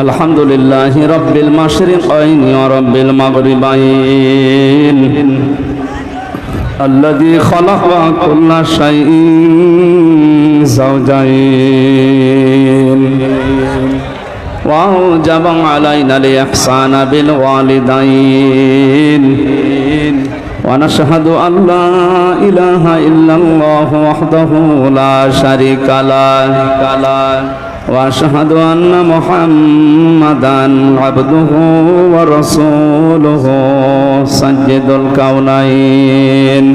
আলহামদুলিল্লাহি রাব্বিল মাশরিকাইন ওয়া রাব্বিল মাগরিবাইন الذي خلق كل شيء زوجين وأوجب علينا الإحسان بالوالدين ونشهد أن لا إله إلا الله وحده لا شريك له وأشهد أن محمدًا عبده ورسوله سيد الكونين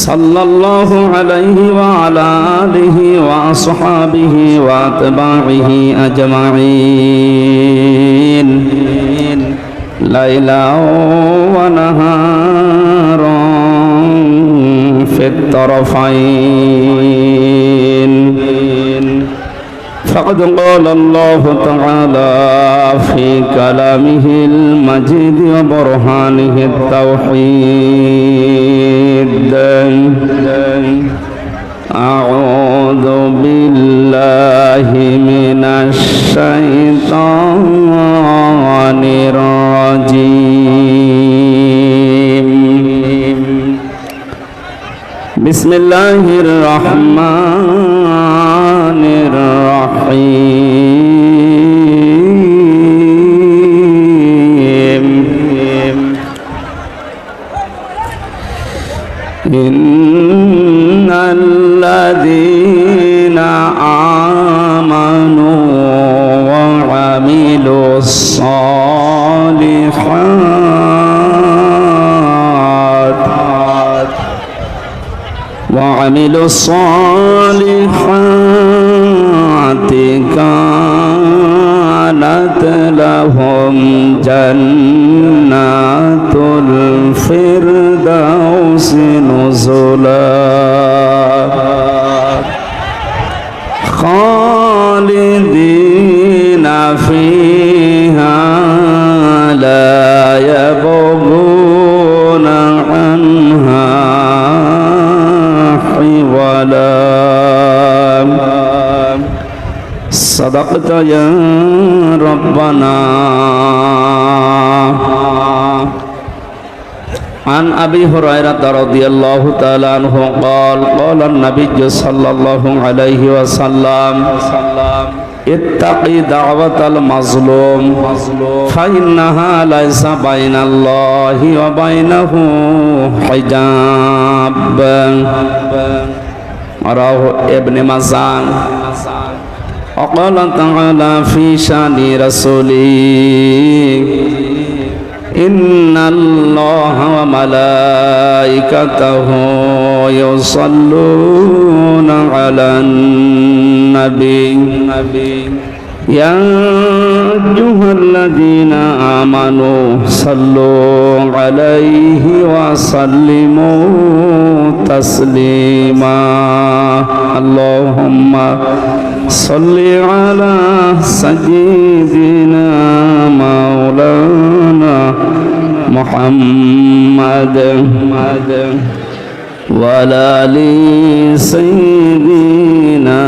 صلى الله عليه وعلى آله وأصحابه وأتباعه أجمعين ليلا ونهارا في الطرفين فقد قال الله تعالى في كلامه المجيد وبرهانه التوحيد أعوذ بالله من الشيطان الرجيم بسم الله الرحمن الرحيم إن الذين آمنوا وعملوا الصالحات كانت لهم جنات الفردوس نزلا خالدين فيها لا يبغون عنها ولا صدقت يا ربنا. عن أبي هريرة رضي الله تعالى عنه قال قال النبي صلى الله عليه وسلم اتقي دعوة المظلوم فإنها ليس بين الله وبينه حجاب. رواه ابن ماجه. وقال تعالى في شأن رسوله إن الله وملائكته يصلون على النبي يا أيها الذين آمنوا صلوا عليه وسلموا تسليما. اللهم صل على سيدنا مولانا محمد وعلى آل سيدنا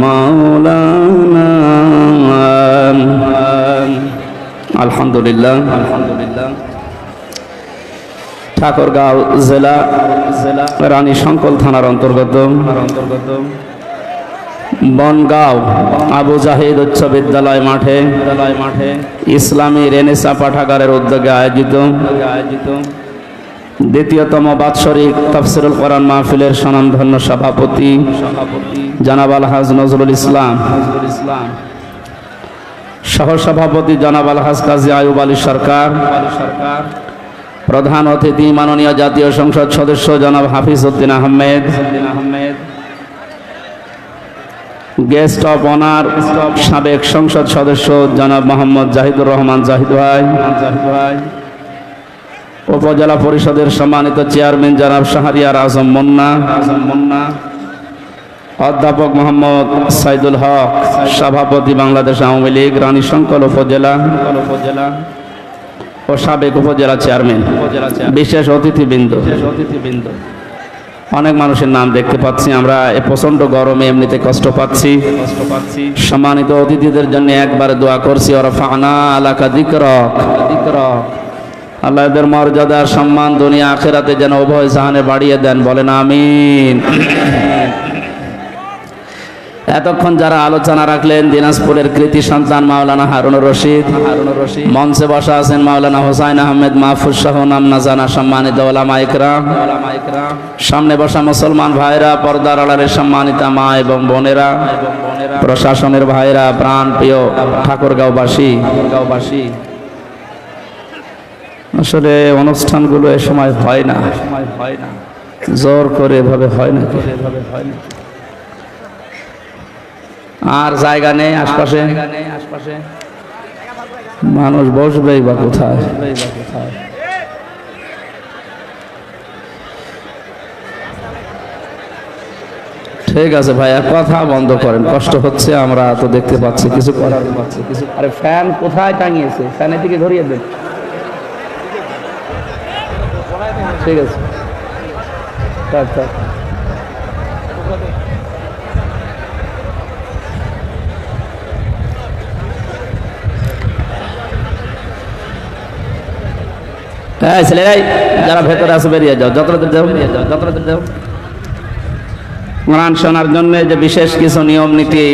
مولانا. আলহামদুলিল্লাহ ঠাকুরগাঁও জেলা রানী শঙ্কল থানার অন্তর্গত বনগাঁও আবু জাহিদ উচ্চ বিদ্যালয় মাঠে ইসলামী রেনেসা পাঠাগারের উদ্যোগে আয়োজিত দ্বিতীয়তম বাৎসরিক তাফসীরুল কোরআন মাহফিলের স্বনামধন্য সভাপতি জনাব আলহাজ নজরুল ইসলাম, সহসভাপতি জনাব আলহাজ কাজী আয়ুব আলী সরকার, প্রধান অতিথি মাননীয় জাতীয় সংসদ সদস্য জনাব Hafiz Uddin Ahmed, guest of honour সাবেক সংসদ সদস্য জনাব মোহাম্মদ জাহিদুর রহমান জাহিদ ভাই, উপজেলা পরিষদের সম্মানিত চেয়ারম্যান জনাব শাহরিয়ার আজম মুন্না, অধ্যাপক মোহাম্মদ সাইদুল হক, সভাপতি বাংলাদেশ আওয়ামী লীগ রানী শঙ্কল উপজেলা ও সাবেক উপজেলা চেয়ারম্যান, বিশেষ অতিথিবৃন্দ, অনেক মানুষের নাম দেখতে পাচ্ছি আমরা। এ প্রচন্ড গরমে এমনিতে কষ্ট পাচ্ছি। সম্মানিত অতিথিদের জন্য একবারে দোয়া করছি, ওরফানা আলাকা যিকরাক। আল্লাহ এদের মর্যাদা সম্মান দুনিয়া আখিরাতে যেন উভয় জাহানে বাড়িয়ে দেন, বলেন আমিন। এতক্ষণ যারা আলোচনা রাখলেন, দিনাজপুরের কৃতি সন্তান মাওলানা হারুনুর রশিদ, মঞ্চে বসা আছেন মাওলানা হোসাইন আহমেদ মাহফুজ সহ নাম না জানা সম্মানিত ওলামা ইকরাম, সামনে বসা মুসলমান ভাইরা, পর্দার আড়ালের সম্মানিতা মা এবং বোনেরা, প্রশাসনের ভাইরা, প্রাণ প্রিয় ঠাকুরগাঁওবাসী। আসলে অনুষ্ঠানগুলো এ সময় হয় না, জোর করে এভাবে হয় না, আর জায়গা নেই আশপাশে, মানুষ বসবেই বা কোথায়? ঠিক আছে ভাইয়া, কথা বন্ধ করেন, কষ্ট হচ্ছে, আমরা তো দেখতে পাচ্ছি, কিছু করার পাচ্ছি কিছু। আরে ফ্যান কোথায় টাঙিয়েছে? ফ্যানের দিকে ধরিয়ে দেন। ঠিক আছে, ছেলেরাই যারা ভেতরে আছে বেরিয়ে যাও, যতটা যাও। কোরআন শোনার জন্য যে বিশেষ কিছু নিয়ম নীতি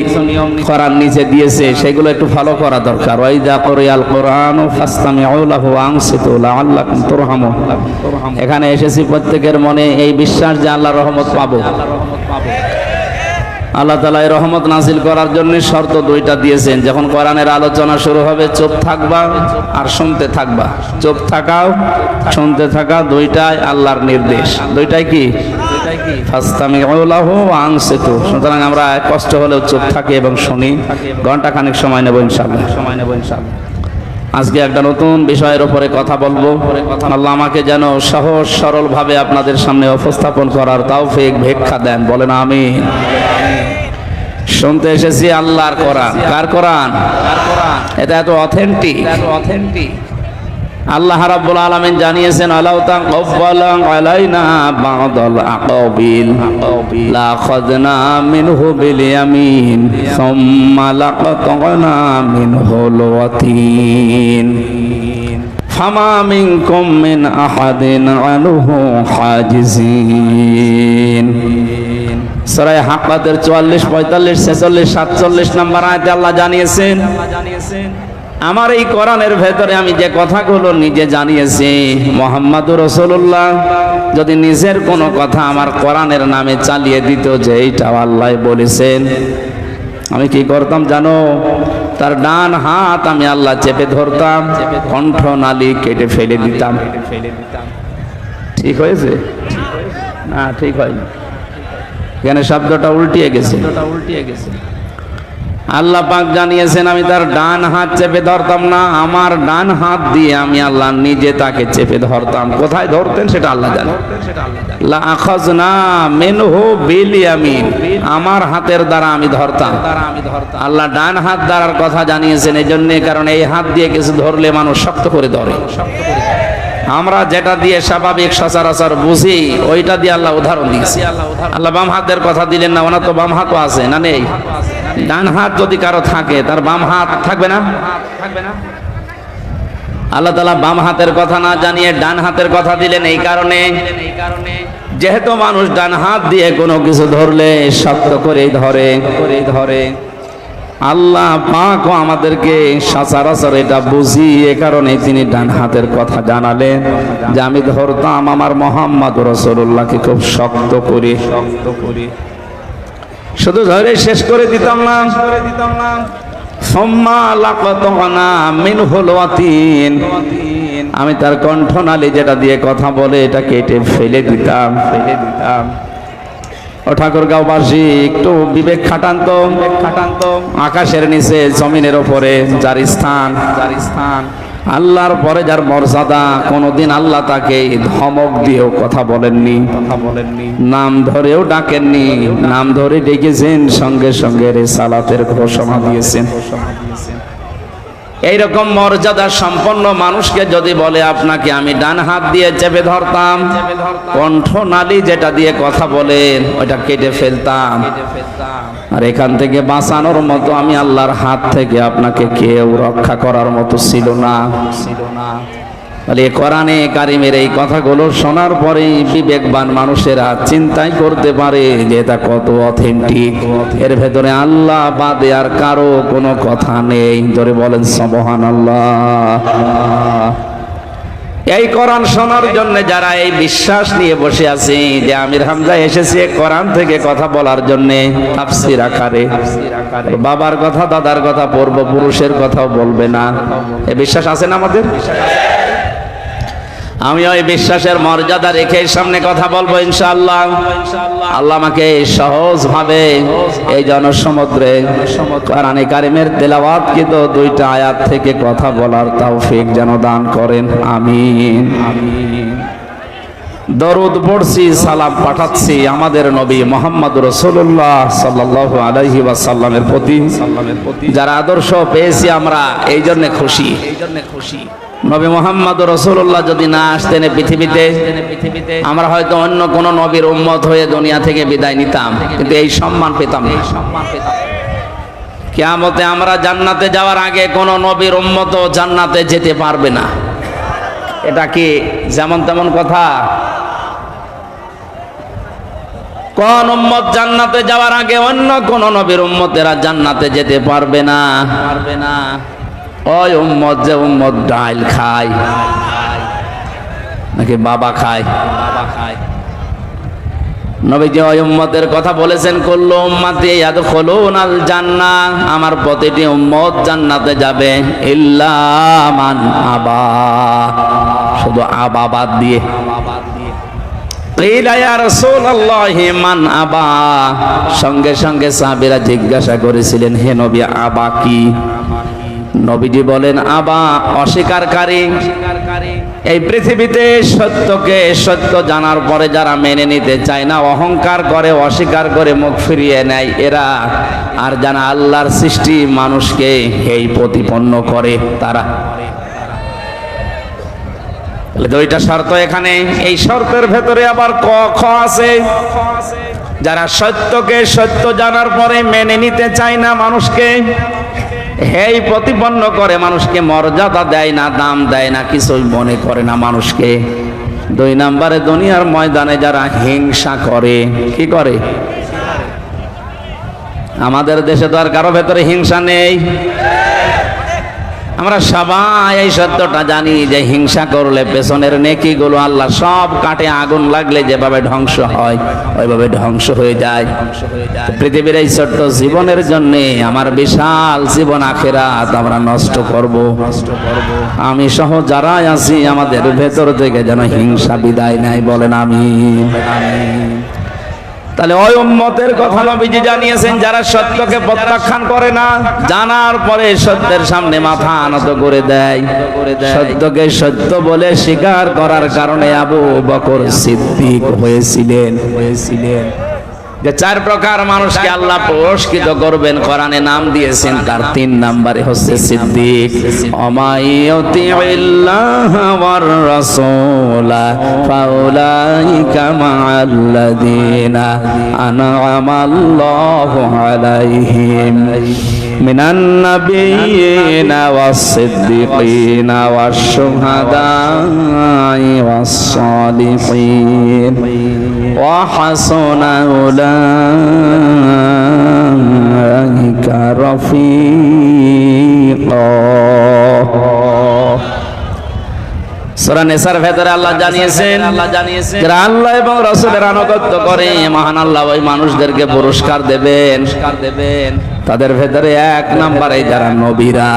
কোরআন নিচে দিয়েছে, সেগুলো একটু ফলো করা দরকার। ওয়াইদা কুরিয়াল কুরআনু ফাসতামিউ লাহু ওয়া আনসিতু লাআল্লাকুম তুরহামুন। এখানে এসেছি প্রত্যেকের মনে এই বিশ্বাস যে আল্লাহর রহমত পাবো। আল্লাহ তাআলা এই রহমত নাজিল করার জন্য শর্ত দুইটা দিয়েছেন। যখন কোরআনের আলোচনা শুরু হবে, চুপ থাকবা আর শুনতে থাকবা। চুপ থাকাও, শুনতে থাকা, দুইটাই আল্লাহর নির্দেশ। দুইটাই কি? ফাসতামিউ লাহু ওয়া আনসিতু। সুতরাং আমরা কষ্ট হলেও চুপ থাকি এবং শুনি। ঘন্টা খানিক সময় নেব ইনশাআল্লাহ। আজকে একটা নতুন বিষয়ের উপরে কথা বলবো। আল্লাহ আমাকে যেন সহজ সরল ভাবে আপনাদের সামনে উপস্থাপন করার তৌফিক ভিক্ষা দেন, বলেন আমিন। শুনতে এসেছি আল্লাহর কোরআন। কার কোরআন? এটা এত অথেন্টিক। আল্লাহ রাব্বুল আলামিন জানিয়েছেন, আলাউ তাকাব্বালা আলাইনা বা'দাল আকাবিল লাখাযনা মিনহু বিল ইয়ামিন সুম্মা লাকাতানা মিনহুল ওয়াতিন ফামা মিনকুম মিন আহাদিন আনহু হাজিজিন। সূরা হাক্কাতের 44, 45, 46, 47 নম্বর আয়াতে আল্লাহ জানিয়েছেন, আমার এই কোরআনের ভেতরে আমি যে কথাগুলো নিজে জানিয়েছি, মুহাম্মদুর রাসূলুল্লাহ যদি নিজের কোনো কথা আমার কোরআনের নামে চালিয়ে দিত যে এইটা আল্লাহ বলেছেন, আমি কি করতাম জানো? তার ডান হাত আমি আল্লাহ চেপে ধরতাম, কণ্ঠনালী কেটে ফেলে দিতাম। ঠিক হয়েছে? না, ঠিক হয়নি। এখানে শব্দটা উল্টিয়ে গেছে। আল্লাহ পাক জানিয়েছেন, আমি তার ডান হাত চেপে ধরতাম না, আমার ডান হাত দিয়ে আমি আল্লাহ নিজে তাকে চেপে ধরতাম। কোথায় ধরতেন সেটা আল্লাহ জানেন। লা আখাযনা মিনহু বিল ইয়ামিন, আমার হাতের দ্বারা আমি ধরতাম। আল্লাহ ডান হাত দ্বারার কথা জানিয়েছেন এই জন্য, কারণ এই হাত দিয়ে কিছু ধরলে মানুষ শক্ত করে ধরে। আমরা যেটা দিয়ে স্বাভাবিক সচরাচর বুঝি, ওইটা দিয়ে আল্লাহ উদাহরণ দিয়েছে। আল্লাহ বাম হাতের কথা দিলেন না, ওনার তো বাম হাতও আছে না, নেই? ডান হাত যদি কারো থাকে, তার বাম হাত থাকবে না? আল্লাহ তাআলা বাম হাতের কথা না জানিয়ে ডান হাতের কথা দিলেন এই কারণে, যেহেতু মানুষ ডান হাত দিয়ে কোনো কিছু ধরলে শক্ত করেই ধরে। আল্লাহ পাকও আমাদেরকে সচরাচর এটা বুঝি, এ কারণে তিনি ডান হাতের কথা জানালেন যে আমি ধরতাম আমার মুহাম্মদুর রাসূলুল্লাহকে খুব শক্ত করে। শুধু ধরে শেষ করে দিতাম না, সুম্মা লাকাতানা মিনহুল ওয়াতিন, আমি তার কণ্ঠনালী যেটা দিয়ে কথা বলে এটা কেটে ফেলে দিতাম। ও ঠাকুরগাঁওবাসী, একটু বিবেক খাটান তো। আকাশের নিচে জমিনের উপরে যার স্থান, আল্লাহর পরে যার মর্যাদা, কোনদিন আল্লাহ তাকে ধমক দিয়েও কথা বলেননি, নাম ধরেও ডাকেননি। নাম ধরে ডেকেছেন, সঙ্গে সঙ্গে রিসালাতের ঘোষণা দিয়েছেন। এইরকম মর্যাদা সম্পন্ন মানুষকে যদি বলে আপনাকে আমি ডান হাত দিয়ে চেপে ধরতাম, কণ্ঠনালী যেটা দিয়ে কথা বলেন ওটা কেটে ফেলতাম, আর এখান থেকে বাঁচানোর মতো আমি আল্লাহর হাত থেকে আপনাকে কেউ রক্ষা করার মতো ছিল না। বলে কোরআনে কারিমের এই কথাগুলো শোনার পরেই বিবেকবান মানুষেরা চিন্তাই করতে পারে যে এটা কত অথেন্টিক, এর ভেতরে আল্লাহ বাদে আর কারো কোনো কথা নেই। ধরে বলেন সুবহানাল্লাহ। এই কোরআন শোনার জন্য যারা এই বিশ্বাস নিয়ে বসে আছে যে আমির হামজা এসেছে কোরআন থেকে কথা বলার জন্য, তাফসীর আকারে, বাবার কথা দাদার কথা পূর্বপুরুষের কথাও বলবে না, এই বিশ্বাস আছে না আমাদের? আমি ওই বিশ্বাসের মর্যাদা রেখে সামনে কথা বলবো ইনশাআল্লাহ। আল্লাহ আমাকে সহজ ভাবে এই জনসমুদ্রে কোরআনে কারিমের তেলাওয়াতকৃত দুইটা আয়াত থেকে কথা বলার তৌফিক যেন দান করেন, আমিন। দরুদ পড়ছি, সালাম পাঠাচ্ছি আমাদের নবী মুহাম্মদ রাসূলুল্লাহ সাল্লাল্লাহু আলাইহি ওয়াসাল্লামের প্রতি, যারা আদর্শ পেয়েছি আমরা এই জন্য খুশি। নবী মুহাম্মদ রাসূলুল্লাহ যদি না আসতেন পৃথিবীতে, আমরা হয়তো অন্য কোন নবীর উম্মত হয়ে দুনিয়া থেকে বিদায় নিতাম, কিন্তু এই সম্মান পেতাম না। কিয়ামতে আমরা জান্নাতে যাওয়ার আগে কোন নবীর উম্মত জান্নাতে যেতে পারবে না। এটা কি যেমন তেমন কথা? কোন উম্মত জান্নাতে যাওয়ার আগে অন্য কোন নবীর উম্মতেরা জান্নাতে যেতে পারবে না। ওই উম্মত যে উম্মত ডাল খায় নাকি বাবা খায়, নবীজি ওই উম্মতের কথা বলেছেন, কুল্লু উম্মতি ইয়াদখুলুনাল জান্নাহ, আমার প্রতিটি উম্মত জান্নাতে যাবে, ইল্লা মান আবা, শুধু আবা বাদ দিয়ে। কিলা ইয়া রাসূলুল্লাহি মান আবা, সঙ্গে সঙ্গে সাহাবীরা জিজ্ঞাসা করেছিলেন, হে নবী আবা কি? নবীজি বলেন, আবা অস্বীকারী। এই পৃথিবীতে সত্যকে সত্য জানার পরে যারা মেনে নিতে চায় না, অহংকার করে, অস্বীকার করে মুখ ফিরিয়ে নেয় এরা, আর যারা আল্লাহর সৃষ্টি মানুষকে এই প্রতিপন্ন করে তারা। দুইটা শর্ত এখানে, এই শর্তের ভেতরে আবার ক খ আছে। যারা সত্যকে সত্য জানার পরে মেনে নিতে চায় না, মানুষকে হেই প্রতিপন্ন করে, মানুষকে মর্যাদা দেয় না, দাম দেয় না, কিছুই মনে করে না মানুষকে। দুই নম্বরে দুনিয়ার ময়দানে যারা হিংসা করে, কি করে? আমাদের দেশে তো আর কারো ভেতরে হিংসা নেই। আমরা সবাই এই সত্যটা জানি যে হিংসা করলে পেছনের নেকিগুলো আল্লাহ সব কাটে, আগুন লাগলে যেভাবে ধ্বংস হয় ওইভাবে ধ্বংস হয়ে যায়। পৃথিবীর এই ছোট্ট জীবনের জন্য আমার বিশাল জীবন আখিরাত আমরা নষ্ট করব। আমি সহ যারাই আছি আমাদের ভেতর থেকে যেন হিংসা বিদায় নেয়, বলেন আমিন। তাহলে ওই উম্মতের কথা নবীজি জানিয়েছেন, যারা সত্যকে প্রত্যাখ্যান করে না, জানার পরে সত্যের সামনে মাথা নত করে দেয়। সত্যকে সত্য বলে স্বীকার করার কারণে আবু বকর সিদ্দিক হয়েছিলেন। যে চার প্রকার মানুষকে আল্লাহ পুরস্কৃত করবেন কোরআনে নাম দিয়েছেন, তার 3 নম্বরে হচ্ছে সিদ্দিক। অমাইয়ুতিল্লাহ ওয়ার রাসূলা ফাউলাইকা মাআল্লাযিনা আনআমাল্লাহু আলাইহিম মিনান নাবিয়্যিনা ওয়াস-সিদ্দিকিনা ওয়াশ-শুহাদা'i ওয়াস-সালিহিন ওয়া হাসুনা উলাইকা রাফীকা। সূরা নিসার ভেতরে আল্লাহ জানিয়েছেন, যারা আল্লাহ এবং রাসূলের আনুগত্য করে মহান আল্লাহ ওই মানুষদেরকে পুরস্কার দেবেন। তাদের ভেতরে 1 নম্বরে যারা নবীরা,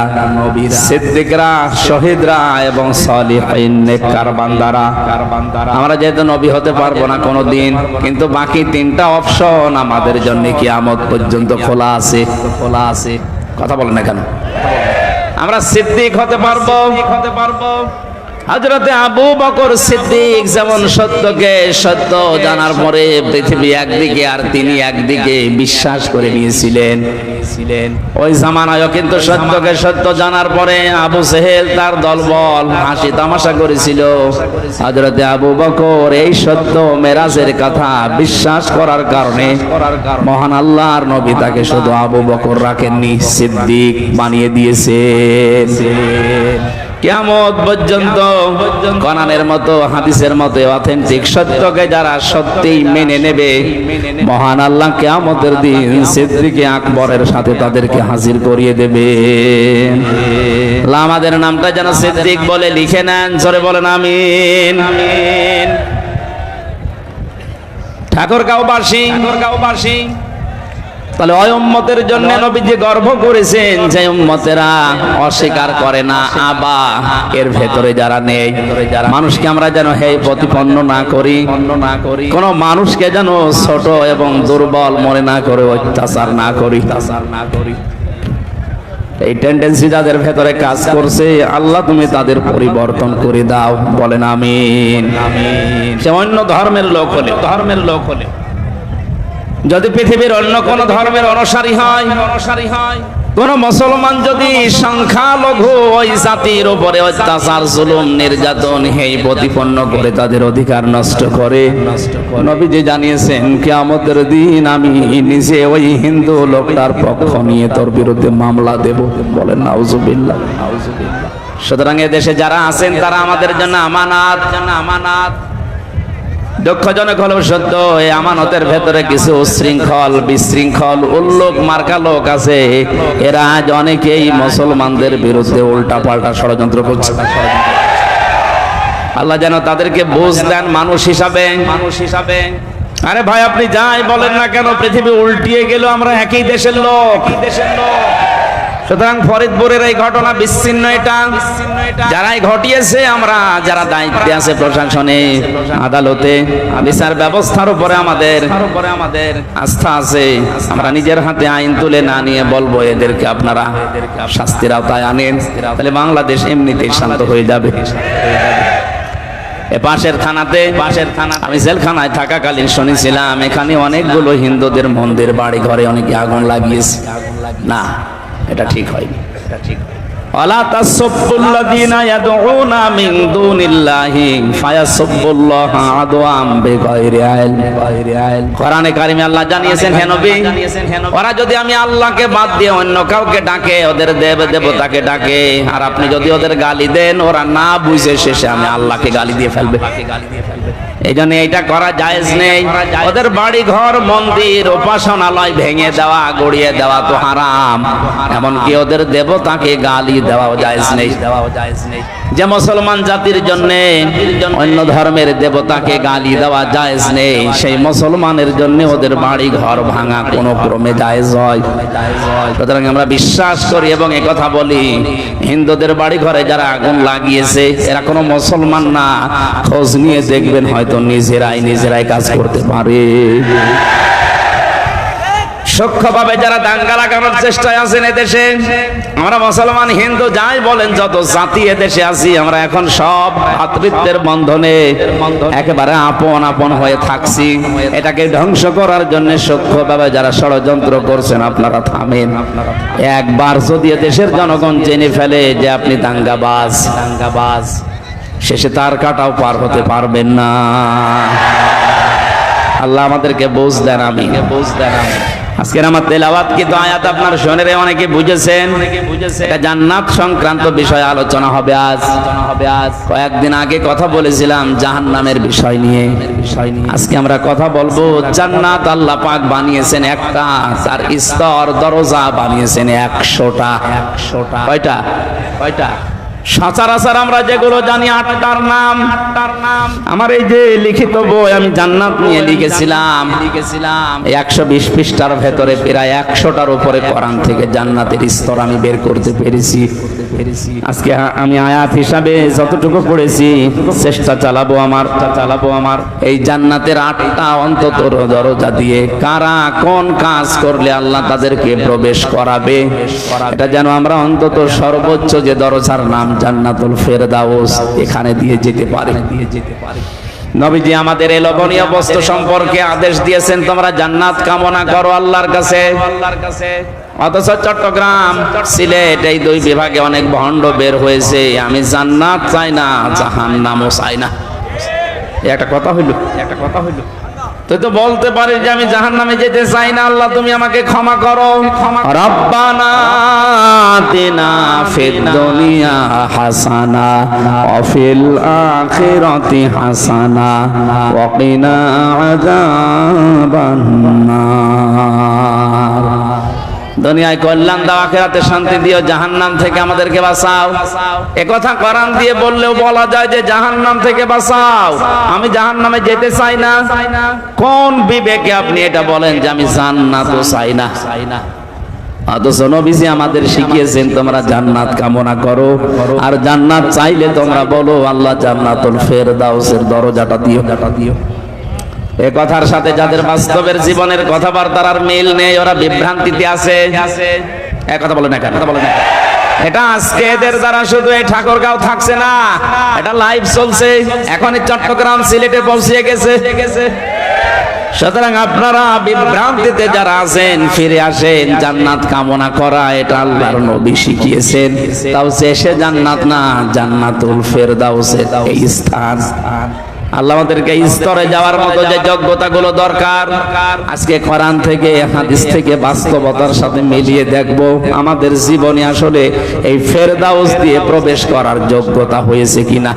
সিদ্দিকরা, শহীদরা এবং সালিহিন নেককার বান্দারা। আমরা যেহেতু নবী হতে পারবো না কোনোদিন, কিন্তু বাকি 3টা অপশন আমাদের জন্য কিয়ামত পর্যন্ত খোলা আছে। কথা বলেন না কেন? আমরা সিদ্দিক হতে পারবো, হযরতে আবু বকর সিদ্দিক যেমন সত্যকে সত্য জানার পরে পৃথিবী একদিকে আর তিনি একদিকে বিশ্বাস করে নিয়েছিলেন, ওই জামানায়ও কিন্তু সত্যকে সত্য জানার পরে আবু জেহেল তার দলবল হাসি তামাশা করেছিল। হযরতে আবু বকর এই সত্য মেরাজের কথা বিশ্বাস করার কারণে মহান আল্লাহর নবী তাকে শুধু আবু বকর রাখেননি, সিদ্দিক বানিয়ে দিয়েছেন। কিয়ামত পর্যন্ত কোরআনের মতো হাদিসের মতো অথেন্টিক সত্যকে যারা সত্যিই মেনে নেবে, মহান আল্লাহ কিয়ামতের দিন সিদ্দিকে আকবরের সাথে তাদেরকে হাজির করিয়ে দেবে। আল্লাহ আমাদের নামটা যেন সিদ্দিক বলে লিখে নেন, জোরে বলেন আমিন। ঠাকুরগাঁওবাসী তাহলে ওই উম্মতের জন্য নবীজি গর্ব করেছেন যে উম্মতেরা অস্বীকার করে না, আবা এর ভেতরে যারা নেই, মানুষকে আমরা যেন হেয় প্রতিপন্ন না করি, কোন মানুষকে যেন ছোট এবং দুর্বল মনে না করে অত্যাচার না করি। এই টেন্ডেন্সি যাদের ভেতরে কাজ করছে, আল্লাহ তুমি তাদের পরিবর্তন করে দাও, বলেন আমিন। সে অন্য ধর্মের লোক হলে যদি পৃথিবীর অন্য কোন ধর্মের অনুসারী হয়, কোন মুসলমান যদি সংখ্যালঘু ওই জাতির উপরে অত্যাচার জুলুম নির্যাতন হেয় প্রতিপন্ন করে তাদের অধিকার নষ্ট করে, নবীজি জানিয়েছেন কিয়ামতের দিন আমি নিজে ওই হিন্দু লোকটার পক্ষ নিয়ে তোর বিরুদ্ধে মামলা দেব, বলেন নাউজুবিল্লাহ। সুতরাং এদেশে যারা আছেন তারা আমাদের জন্য আমানাত। দুঃখজনক হলেও সত্য, এই আমানতের ভেতরে কিছু উচ্ছৃঙ্খল বিশৃঙ্খল উল্লোক মার্কা লোক আছে, এরা আজ অনেকেই মুসলমানদের বিরুদ্ধে উল্টা পাল্টা ষড়যন্ত্র করছে। আল্লাহ যেন তাদেরকে বুঝ দেন মানুষ হিসাবে। আরে ভাই আপনি যাই বলেন না কেন, পৃথিবী উল্টিয়ে গেল, আমরা একই দেশের লোক। সুতরাং ফরিদপুরের এই ঘটনা বিচ্ছিন্ন, এটা যারাই ঘটিয়েছে, আমরা যারা দায়িত্বে আছে প্রশাসনে আদালতে বিচার ব্যবস্থার উপরে আমাদের আস্থা আছে, আমরা নিজের হাতে আইন তুলে না নিয়ে বলবো এদেরকে আপনারা শাস্তির আওতায় আনেন, তাহলে বাংলাদেশ এমনিতেই শান্ত হয়ে যাবে। পাশের থানাতে আমি জেলখানায় থাকাকালীন শুনেছিলাম এখানে অনেকগুলো হিন্দুদের মন্দির বাড়ি ঘরে অনেকে আগুন লাগিয়েছে। না, এটা ঠিক হয়নি। ওয়ালা তাসুবুল্লাযীনা ইয়াদউনা মিন দুনিল্লাহি ফায়াসুবুল্লাহা আদওয়াম বিগাইরি ইলম। কোরআনে কারিমে আল্লাহ জানিয়েছেন, হে নবী, ওরা যদি আমি আল্লাহকে বাদ দিয়ে অন্য কাউকে ডাকে, ওদের দেবতাকে ডাকে, আর আপনি যদি ওদের গালি দেন, ওরা না বুঝে শেষে আমি আল্লাহকে গালি দিয়ে ফেলবে। এই জন্য এইটা করা জায়েজ নেই। ওদের বাড়ি ঘর মন্দির উপাসনালয় ভেঙে দেওয়া গড়িয়ে দেওয়া তো হারাম, এমনকি ওদের দেবতাকে গালি দেওয়াও জায়েজ নেই। যে মুসলমান জাতির জন্য অন্য ধর্মের দেবতাকে গালি দেওয়া জায়েজ নেই, সেই মুসলমানের জন্য ওদের বাড়ি ঘর ভাঙা কোন ক্রমে জায়েজ হয়। সুতরাং আমরা বিশ্বাস করি এবং একথা বলি, হিন্দুদের বাড়ি ঘরে যারা আগুন লাগিয়েছে এরা কোনো মুসলমান না, খোঁজ নিয়ে দেখবেন হয়তো নিজেরাই কাজ করতে পারে। সূক্ষ্মভাবে যারা দাঙ্গা লাগানোর চেষ্টায় আছেন এদেশে, আমরা মুসলমান হিন্দু যাই বলেন যত জাতি এদেশে আছি, আমরা এখন সব ভ্রাতৃত্বের বন্ধনে একেবারে আপন হয়ে থাকছি। এটাকে ধ্বংস করার জন্য সূক্ষ্মভাবে যারা ষড়যন্ত্র করছেন, আপনারা থামেন। একবার যদি দেশের জনগণ জেনে ফেলে যে আপনি দাঙ্গাবাজ, শেষে তার কাটাও পার হতে পারবেন না। আল্লাহ আমাদেরকে বুঝ দেন, আমি আজকের আমার তেলাওয়াত কিন্তু আয়াত আপনার শোনেন, অনেকে বুঝেছেন। এটা জান্নাত সংক্রান্ত বিষয় আলোচনা হবে আজ। কয়েকদিন আগে কথা বলেছিলাম জাহান্নামের বিষয় নিয়ে। আজকে আমরা কথা বলবো জান্নাত আল্লাহ পাক বানিয়েছেন একটা, তার স্তর দরজা বানিয়েছেন 100টা। কয়টা? সচরাচর আমরা যেগুলো জানি 8টার নাম। আমার এই যে লিখিত বই আমি জান্নাত নিয়ে লিখেছিলাম 120 পৃষ্ঠার ভেতরে প্রায় 100টার উপরে কোরআন থেকে জান্নাতের স্তর আমি বের করতে পেরেছি। আজকে আমি আয়াত হিসাবে যতটুকু পড়েছি চেষ্টা চালাবো আমার এই জান্নাতের 8টা অন্তত দরজা দিয়ে কারা কোন কাজ করলে আল্লাহ তাদেরকে প্রবেশ করাবে, এটা যেন আমরা অন্তত সর্বোচ্চ যে দরজার নাম জান্নাতুল ফেরদাউস, এখানে দিয়ে যেতে পারে। নবীজি আমাদের এই লোভনীয় বস্তু সম্পর্কে আদেশ দিয়েছেন, তোমরা জান্নাত কামনা করো আল্লাহর কাছে। অথচ চট্টগ্রাম, সিলেট এই দুই বিভাগে অনেক ভণ্ড বের হয়েছে, আমি জান্নাত চাই না, জাহান্নামও চাই না। একটা কথা হইল, তুই তো বলতে পারিস যে আমি জাহান্নামে যেতে চাই না, আল্লাহ তুমি আমাকে ক্ষমা করো। রব্বানা আতিনা ফিদ দুনিয়া হাসানা ওয়া ফিল আখিরাতি হাসানা ওয়া কিনা আযাবান নার। দুনিয়ায় কল্যাণ দাও, আখিরাতে শান্তি দিও, জাহান্নাম থেকে আমাদেরকে বাঁচাও। একথা কোরআন দিয়ে বললেও বলা যায় যে জাহান্নাম থেকে বাঁচাও, আমি জাহান্নামে যেতে চাই না। কোন বিবেকে আপনি এটা বলেন যে আমি জান্নাতও চাই না? অথচ নবীজি আমাদের শিখিয়েছেন তোমরা জান্নাত কামনা করো, আর জান্নাত চাইলে তোমরা বলো আল্লাহ জান্নাতুল ফেরদাউসের দরজাটা দিও। এ কথার সাথে যাদের বাস্তবের জীবনের কথাবার্তার আর মিল নেই, ওরা বিভ্রান্তিতে আছে। এক কথা বলে না কেন? এটা আজকে এদের দ্বারা শুধু এই ঠাকুরগাঁও থাকছে না, এটা লাইভ চলছে, এখন চট্টগ্রাম সিলেটে পৌঁছে গেছে। সুতরাং আপনারা বিভ্রান্তিতে যারা আছেন ফিরে আসেন। জান্নাত কামনা করা এটা আল্লাহর নবী শিখিয়েছেন, তাও শেষে জান্নাত না, জান্নাতুল ফেরদাউসে এই স্থান। আল্লাহ আমাদেরকে স্তরে যাওয়ার মতো যে যোগ্যতাগুলো দরকার, আজকে কোরআন থেকে হাদিস থেকে বাস্তবতার সাথে মিলিয়ে দেখব আমাদের জীবনে আসলে এই ফেরদাউস দিয়ে প্রবেশ করার যোগ্যতা হয়েছে কিনা।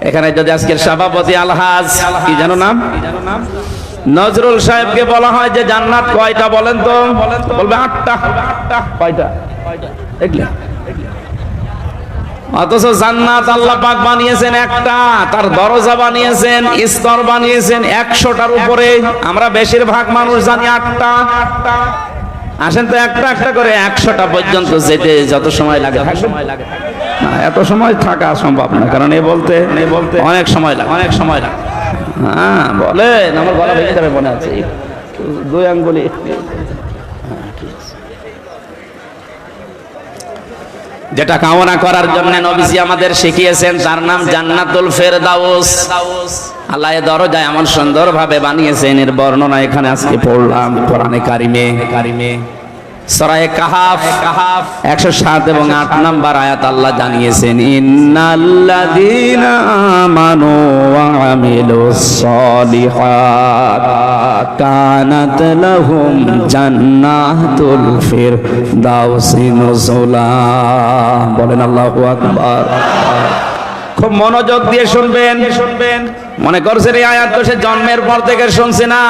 এখানে যদি আজকের সভাপতি আলহাজ কি জানো নাম, নজরুল সাহেবকে বলা হয় যে জান্নাত কয়টা বলেন তো, বলবে 8টা। কয়টা দেখলে? অথচ জান্নাত আল্লাহ পাক বানিয়েছেন একটা, তার দরজা বানিয়েছেন, স্তর বানিয়েছেন 100টার উপরে। আমরা বেশিরভাগ মানুষ জানি 8টা। আসেন তো একটা একটা করে 100টা পর্যন্ত যেতে যত সময় লাগে না, এত সময় থাকা সম্ভব না, কারণ এ বলতে অনেক সময় লাগে। হ্যাঁ বলেন, আমার গলা ভেঙে যাবে মনে আছে, 2 আঙ্গুলি। যেটা কামনা করার জন্য নবীজি আমাদের শিখিয়েছেন তার নাম জান্নাতুল ফেরদাউস। আল্লাহ এর দরজা এমন সুন্দর ভাবে বানিয়েছেন, এর বর্ণনা এখানে আজকে পড়লাম কোরআনে কারিমে। সূরা কাহাফ 107 এবং 8 নম্বর আয়াত আল্লাহ জানিয়েছেন, ইন্নাল্লাযীনা আমানু ওয়া আমিলুস সলিহাত কানাত লাহুম জান্নাতুল ফিরদাউসি নুজুলা। বলেন আল্লাহু আকবার। খুব মনোযোগ দিয়ে শুনবেন। মনে করছেন এই আয়াত তো সে জন্মের পর থেকে শুনছি না,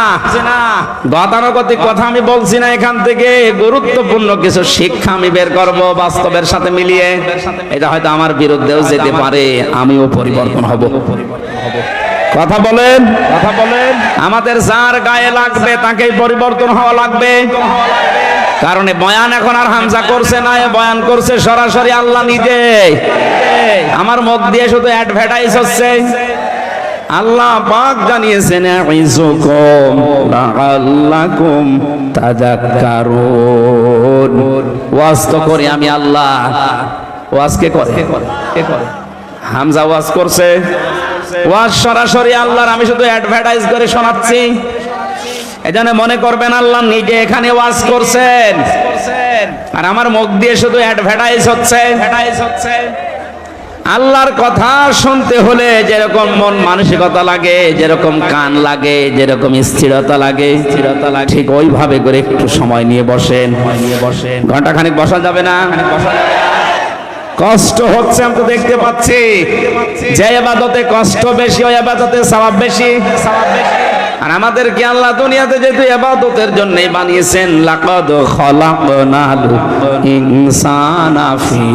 গতানুগতিক কথা আমি বলছি না, এখান থেকে গুরুত্বপূর্ণ কিছু শিক্ষা আমি বের করব বাস্তবের সাথে মিলিয়ে। এটা হয়তো আমার বিরুদ্ধেও যেতে পারে, আমিও পরিবর্তন হব। কথা বলেন। আমাদের যার গায়ে লাগবে তাকেই পরিবর্তন হওয়া লাগবে। কারণ বয়ান এখন আর হামজা করছে না, বয়ান করছে সরাসরি আল্লাহ নিজে। আমার মুখ দিয়ে শুধু অ্যাডভার্টাইজ হচ্ছে। আল্লাহ পাক জানিয়েছেন আইযুকুম লাআল্লাকুম তাযাক্কারুন। ওয়াজ তো করি আমি আল্লাহ, ওয়াজ কে করে? হামজা ওয়াজ করছে, ওয়াজ সরাসরি আল্লাহর, আমি শুধু অ্যাডভার্টাইজ করে শোনাচ্ছি। এজন্য মনে করবেন আল্লাহ নিজে এখানে ওয়াজ করছেন, আর আমার মুখ দিয়ে শুধু অ্যাডভার্টাইজ হচ্ছে। আল্লাহর কথা শুনতে হলে যেরকম মন মানসিকতা লাগে, যেরকম কান লাগে, যেরকম স্থিরতা লাগে, ঠিক ওইভাবে করে একটু সময় নিয়ে বসেন। ঘন্টাখানিক বসা যাবে না, কষ্ট হচ্ছে আমি তো দেখতে পাচ্ছি। যে ইবাদতে কষ্ট বেশি, ওই ইবাদতে সওয়াব বেশি। আর আমাদেরকে আল্লাহ দুনিয়াতে যেহেতু ইবাদতের জন্যই বানিয়েছেন, লাকাদ খালাকনাল ইনসানা ফি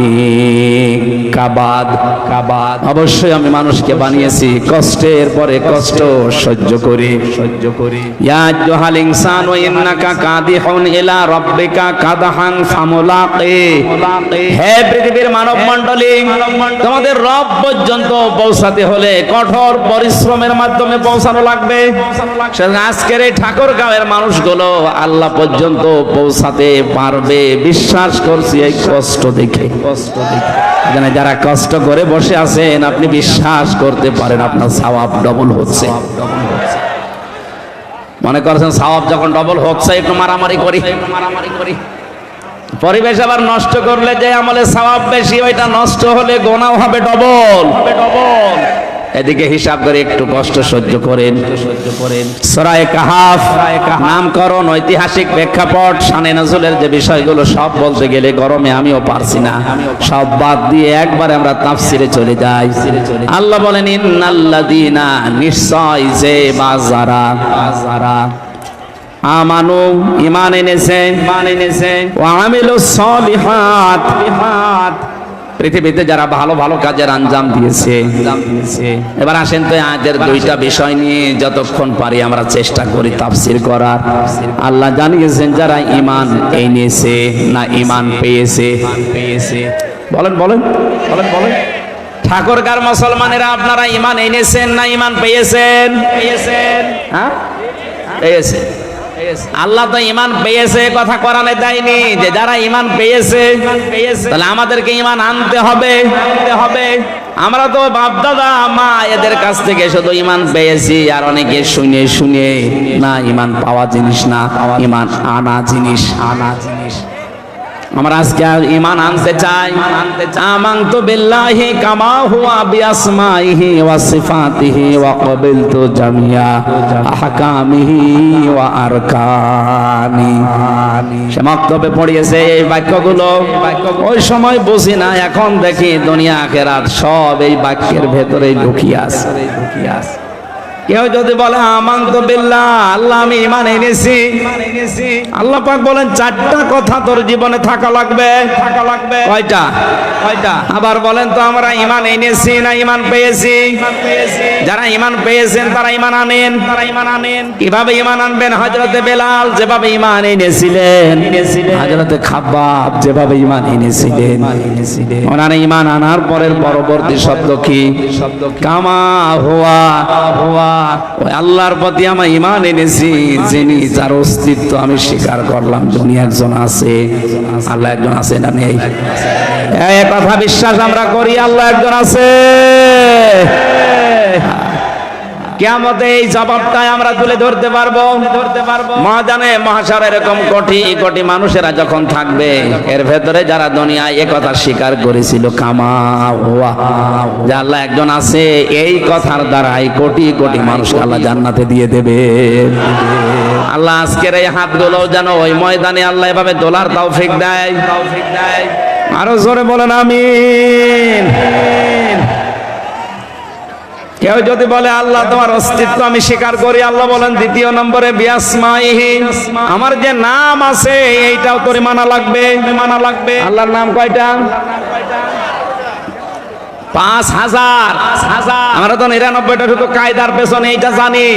কাবাদ। অবশ্যই আমি মানুষকে বানিয়েছি কষ্টের পরে কষ্ট সহ্য করি। ইয়া আইয়ুহাল ইনসানু ইন্নাকা কাদিহুন ইলা রাব্বিকা কাদহান ফামুলাকি। হে পৃথিবীর মানব মণ্ডলী, তোমাদের রব পর্যন্ত পৌঁছাতে হলে কঠোর পরিশ্রমের মাধ্যমে পৌঁছানো লাগবে। আজকের এই ঠাকুরগাঁওয়ের মানুষগুলো আল্লাহ পর্যন্ত পৌঁছাতে পারবে বিশ্বাস করছি এই কষ্ট দেখে। এখানে যারা কষ্ট করে বসে আছেন আপনি বিশ্বাস করতে পারেন আপনার সওয়াব ডবল হচ্ছে। মনে করছেন সওয়াব যখন ডবল হচ্ছে একটু মারামারি করি, পরিবেশ আবার নষ্ট করলে যে আমলে সওয়াব বেশি, ওইটা নষ্ট হলে গোনাও হবে ডবল। এদিকে হিসাব করে একটু কষ্ট সহ্য করেন। সূরা কাহাফ নামকরণ, ঐতিহাসিক প্রেক্ষাপট, শানে নজুলের যে বিষয়গুলো সব বলতে গেলে গরমে আমিও পারছি না, সব বাদ দিয়ে একবারে আমরা তাফসিরে চলে যাই। আল্লাহ বলেন ইন্নাল্লাযীনা, নিশ্চয় যে বাজারা আমানু, ঈমান এনেছে, ওয়া আমিলুস সলিহাত, পৃথিবীতে যারা ভালো ভালো কাজের আঞ্জাম দিয়েছে। এবার আসেন তো আয়াতের দুইটা বিষয় নিয়ে যতক্ষণ পারি আমরা চেষ্টা করি তাফসীর করার। আল্লাহ জানিয়েছেন যারা ঈমান এনেছে না ঈমান পেয়েছে? বলেন ঠাকুরগাঁর মুসলমানেরা আপনারা ঈমান এনেছেন না ঈমান পেয়েছেন? হ্যাঁ, পেয়েছে। আল্লাহ তো ঈমান পেয়েছে কথা কোরআনে দেয়নি যে যারা ঈমান পেয়েছে, তাহলে আমাদেরকে ঈমান আনতে হবে। আমরা তো বাপ দাদা মা এদের কাছ থেকে শুধু ঈমান পেয়েছি, আর অনেকে শুনে না, ঈমান পাওয়া জিনিস না, ঈমান আনা জিনিস। আমরা আজকে ঈমান আনতে চাই। আমানতু বিল্লাহি কামা হুয়া বিআসমাইহি ওয়া সিফাতিহি ওয়া ক্বাবিলতু জামিয়া আহকামিহি ওয়া আরকানি। সে মক্তবে পড়িয়েছে এই বাক্যগুলো, ওই সময় বুঝি না, এখন দেখি দুনিয়া আখিরাত সব এই বাক্যের ভেতরেই লুকিয়ে আছে। কেউ যদি বলে আমানতু বিল্লাহ, আল্লাহ আমি ঈমান এনেছি, আল্লাহ পাক বলেন চারটা কথা তোর জীবনে থাকা লাগবে। কয়টা? আবার বলেন তো আমরা ঈমান এনেছি না ঈমান পেয়েছি? যারা ঈমান পেয়েছেন তারা ঈমান আনেন। কিভাবে ঈমান আনবেন? হযরতে বেলাল যেভাবে ঈমান এনেছিলেন, হযরতে খাব্বাব যেভাবে ঈমান এনেছিলেন, ওনারা ঈমান আনার পরের পরবর্তী শব্দ কি? কামা হুয়া, ওই আল্লাহর প্রতি আমার ঈমান এনেছি, যিনি যার অস্তিত্ব আমি স্বীকার করলাম, যিনি একজন আছে, আল্লাহ একজন আছে না নেই? এই কথা বিশ্বাস আমরা করি আল্লাহ একজন আছে। কিয়ামতে এই জবাবটাই আমরা তুলে ধরতে পারবো। ময়দানে মাহশার এরকম কোটি মানুষেরা যখন থাকবে, এর ভেতরে যারা দুনিয়ায় এই কথা স্বীকার করেছিল কামা হুয়া, যে আল্লাহ একজন আছে, এই কথার দ্বারাই কোটি মানুষ আল্লাহ জান্নাতে দিয়ে দেবে। আল্লাহ আজকের এই হাতগুলো যেন ওই ময়দানে আল্লাহ এভাবে তোলার তৌফিক দেয়। আরো জোরে বলেন আমিন। কেউ যদি বলে আল্লাহ তোমার অস্তিত্ব আমি স্বীকার করি, আল্লাহ বলেন দ্বিতীয় নম্বরে বিআসমাইহি, আমার যে নাম আছে এইটাও তোরে মানা লাগবে। আল্লাহর নাম কয়টা? 5000। আমরা তো 99টা শুধু কায়দার পেছনে এইটা জানি।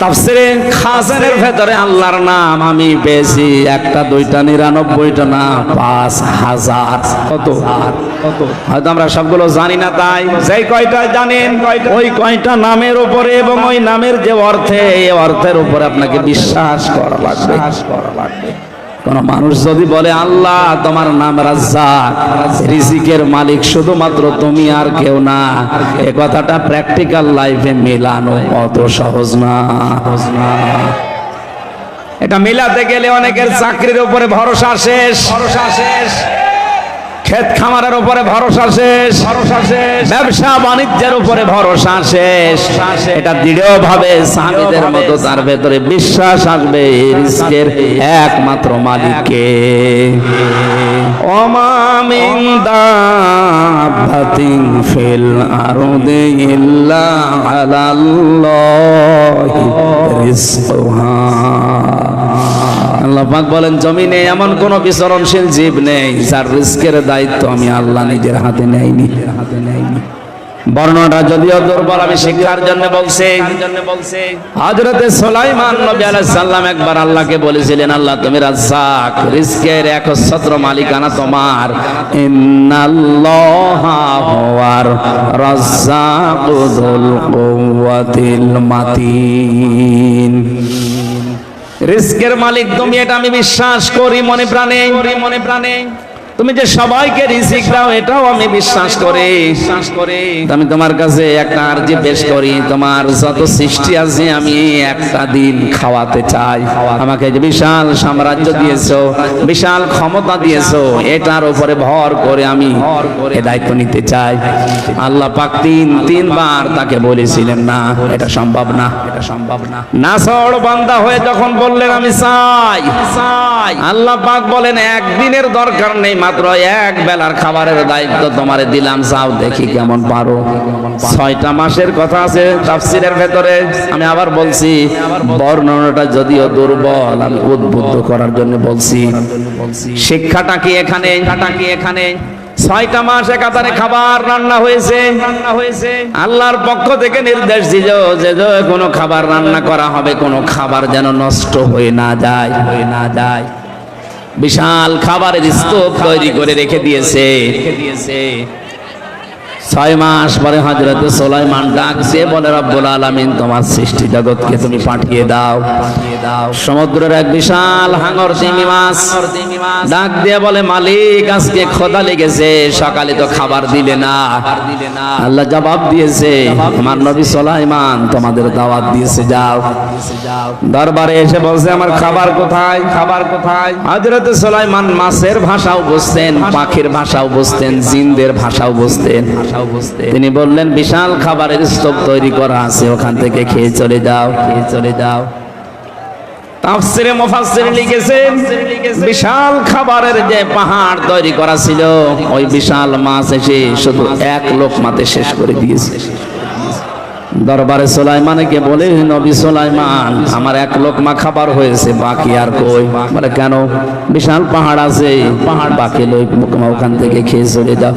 তাফসীরে খাজানের ভেতরে আল্লাহর নাম আমি পেয়েছি একটা দুইটা 99টা না, 5000। কত? হয়তো আমরা সবগুলো জানি না, তাই যেই কয়টা জানেন ওই কয়টা নামের উপরে এবং ওই নামের যে অর্থে, এই অর্থের উপরে আপনাকে বিশ্বাস করা লাগবে। কোন মানুষ যদি বলে আল্লাহ তোমার নাম রাজ্জাক, রিজিকের মালিক শুধুমাত্র তুমি আর কেউ না, এ কথাটা প্র্যাকটিক্যাল লাইফে মেলানো অত সহজ না। এটা মেলাতে গেলে অনেকের চাকরির উপরে ভরসা শেষ, ক্ষেত খামারের উপরে ভরসা শেষ, ব্যবসা বাণিজ্যের উপরে ভরসা শেষ। এটা দৃঢ়ভাবে সাহাবীদের মতো তার ভেতরে বিশ্বাস আসবে রিজকের একমাত্র মালিককে। ওমা মিন দাব্বাতিন ফিল আরদি ইল্লা আলাল্লাহি রিজকুহা। আল্লাহ পাক বলেন জমিনে এমন কোন বিচরণশীল জীব নেই যার রিজকের দায়িত্ব আমি আল্লাহ নিজের হাতে নেইনি। বর্ণনাটা যদিও দুর্বল, আমি শিক্ষার জন্য বলছি। হযরতে সুলাইমান নবী আলাইহিস সালাম একবার আল্লাহকে বলেছিলেন, আল্লাহ তুমি রাজ্জাক, রিজকের একচ্ছত্র মালিকানা তোমার। ইন্নাল্লাহা হুয়ার রাজ্জাকু যুল কুওয়াতিল মাতিন। রিজকের মালিক তুমি, এটা আমি বিশ্বাস করি মনে প্রাণে। তুমি যে সবাইকে রিজিক দাও এটাও আমি বিশ্বাস করি। আমি তোমার কাছে একটা আরজি পেশ করি, তোমার যত সৃষ্টি আছে আমি একটা দিন খাওয়াতে চাই। আমাকে যে বিশাল সাম্রাজ্য দিয়েছো, বিশাল ক্ষমতা দিয়েছো, এটার উপরে ভর করে আমি এ দায়িত্ব নিতে চাই। আল্লাহ পাক তিনবার তাকে বলেছিলেন না, এটা সম্ভব না, নাছড় বান্দা হয়ে যখন বললেন আমি চাই, আল্লাহ পাক বলেন একদিনের দরকার নেই, মাত্র এক বেলার খাবারের দায়িত্ব তোমারে দিলাম, যাও দেখি কেমন পারো। 6টা মাসের কথা আছে তাফসীরের ভেতরে। আমি আবার বলছি, বর্ণনাটা যদিও দুর্বল, আমি উদ্বুদ্ধ করার জন্য বলছি। শিক্ষাটা কি এখানে? 6টা মাস একাধারে খাবার রান্না হয়েছে। আল্লাহর পক্ষ থেকে নির্দেশ দিল যে কোনো খাবার রান্না করা হবে, কোনো খাবার যেন নষ্ট হয়ে না যায়। বিশাল খাবারের স্তূপ তৈরি করে রেখে দিয়েছে। 6 মাস পরে হযরতে সুলাইমান ডাকছে, বলে রব্বুল আলামিন তোমার সৃষ্টি জগৎকে তুমি পাঠিয়ে দাও। সমুদ্রের এক বিশাল হাঙর তিমি মাছ ডাক দিয়ে বলে, মালিক আজকে ক্ষুধা লেগেছে, সকালে তো খাবার দিলে না। আল্লাহ জবাব দিয়েছে, আমার নবী সুলাইমান তোমাদের দাওয়াত দিয়েছে, যাও। দরবারে এসে বলছে, আমার খাবার কোথায়? হযরতে সুলাইমান মাছের ভাষাও বুঝতেন, পাখির ভাষাও বুঝতেন, জিনদের ভাষাও বুঝতেন। তিনি বললেন, বিশাল খাবারের স্তূপ তৈরি করা আছে, ওখান থেকে খেয়ে চলে যাও। তাফসীরে মুফাসসির লিখেছেন, বিশাল খাবারের যে পাহাড় তৈরি করা ছিল, ওই বিশাল মাছ এসে শুধু এক লোকমাতে শেষ করে দিয়েছে। দরবারে সুলাইমানকে বলে, নবী সুলাইমান আমার এক লোকমা খাবার হয়েছে, বাকি আর কই? বলে কেন? বিশাল পাহাড় আছে, বাকি লোকমা ওখান থেকে খেয়ে চলে যাও।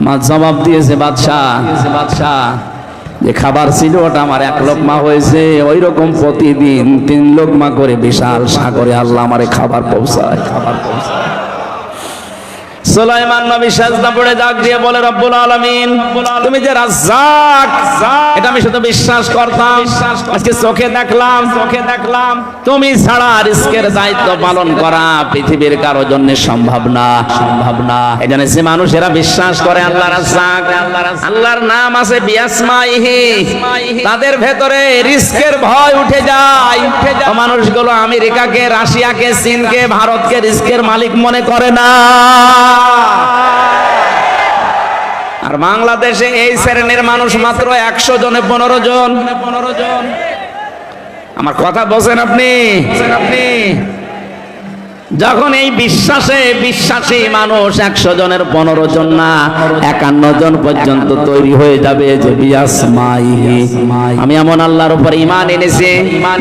মা জবাব দিয়েছে, বাদশাহ যে খাবার ছিল ওটা আমার এক লোকমা হয়েছে, ওই রকম প্রতিদিন 3 লোকমা করে বিশাল সাগরে আল্লাহ আমারে খাবার পৌঁছায়। সুলাইমান নবী সাজদা পড়ে ডাক দিয়ে বলে, রব্বুল আলামিন তুমি যে রাজ্জাক, এটা আমি শুধু বিশ্বাস করতাম, আজকে চোখে দেখলাম তুমি ছাড়া রিজকের দায়িত্ব পালন করা পৃথিবীর কারো জন্য সম্ভব না। এজন্য যে মানুষেরা বিশ্বাস করে আল্লাহ রাজ্জাক, আল্লাহর নাম আছে বিআসমাইহি, তাদের ভেতরে রিজকের ভয় উঠে যায়। মানুষগুলো আমেরিকাকে, রাশিয়াকে, চীনকে, ভারতকে রিজকের মালিক মনে করে না। আর বাংলাদেশে এই শ্রেণীর মানুষ মাত্র 100 জনে 15 জন। আমার কথা বোঝেন আপনি? যখন এই বিশ্বাসী মানুষ 100 জনের 15 জন না 51 জন পর্যন্ত তৈরি হয়ে যাবে, যে বিআসমাইহি, আমি এমন আল্লাহর উপর ঈমান এনেছি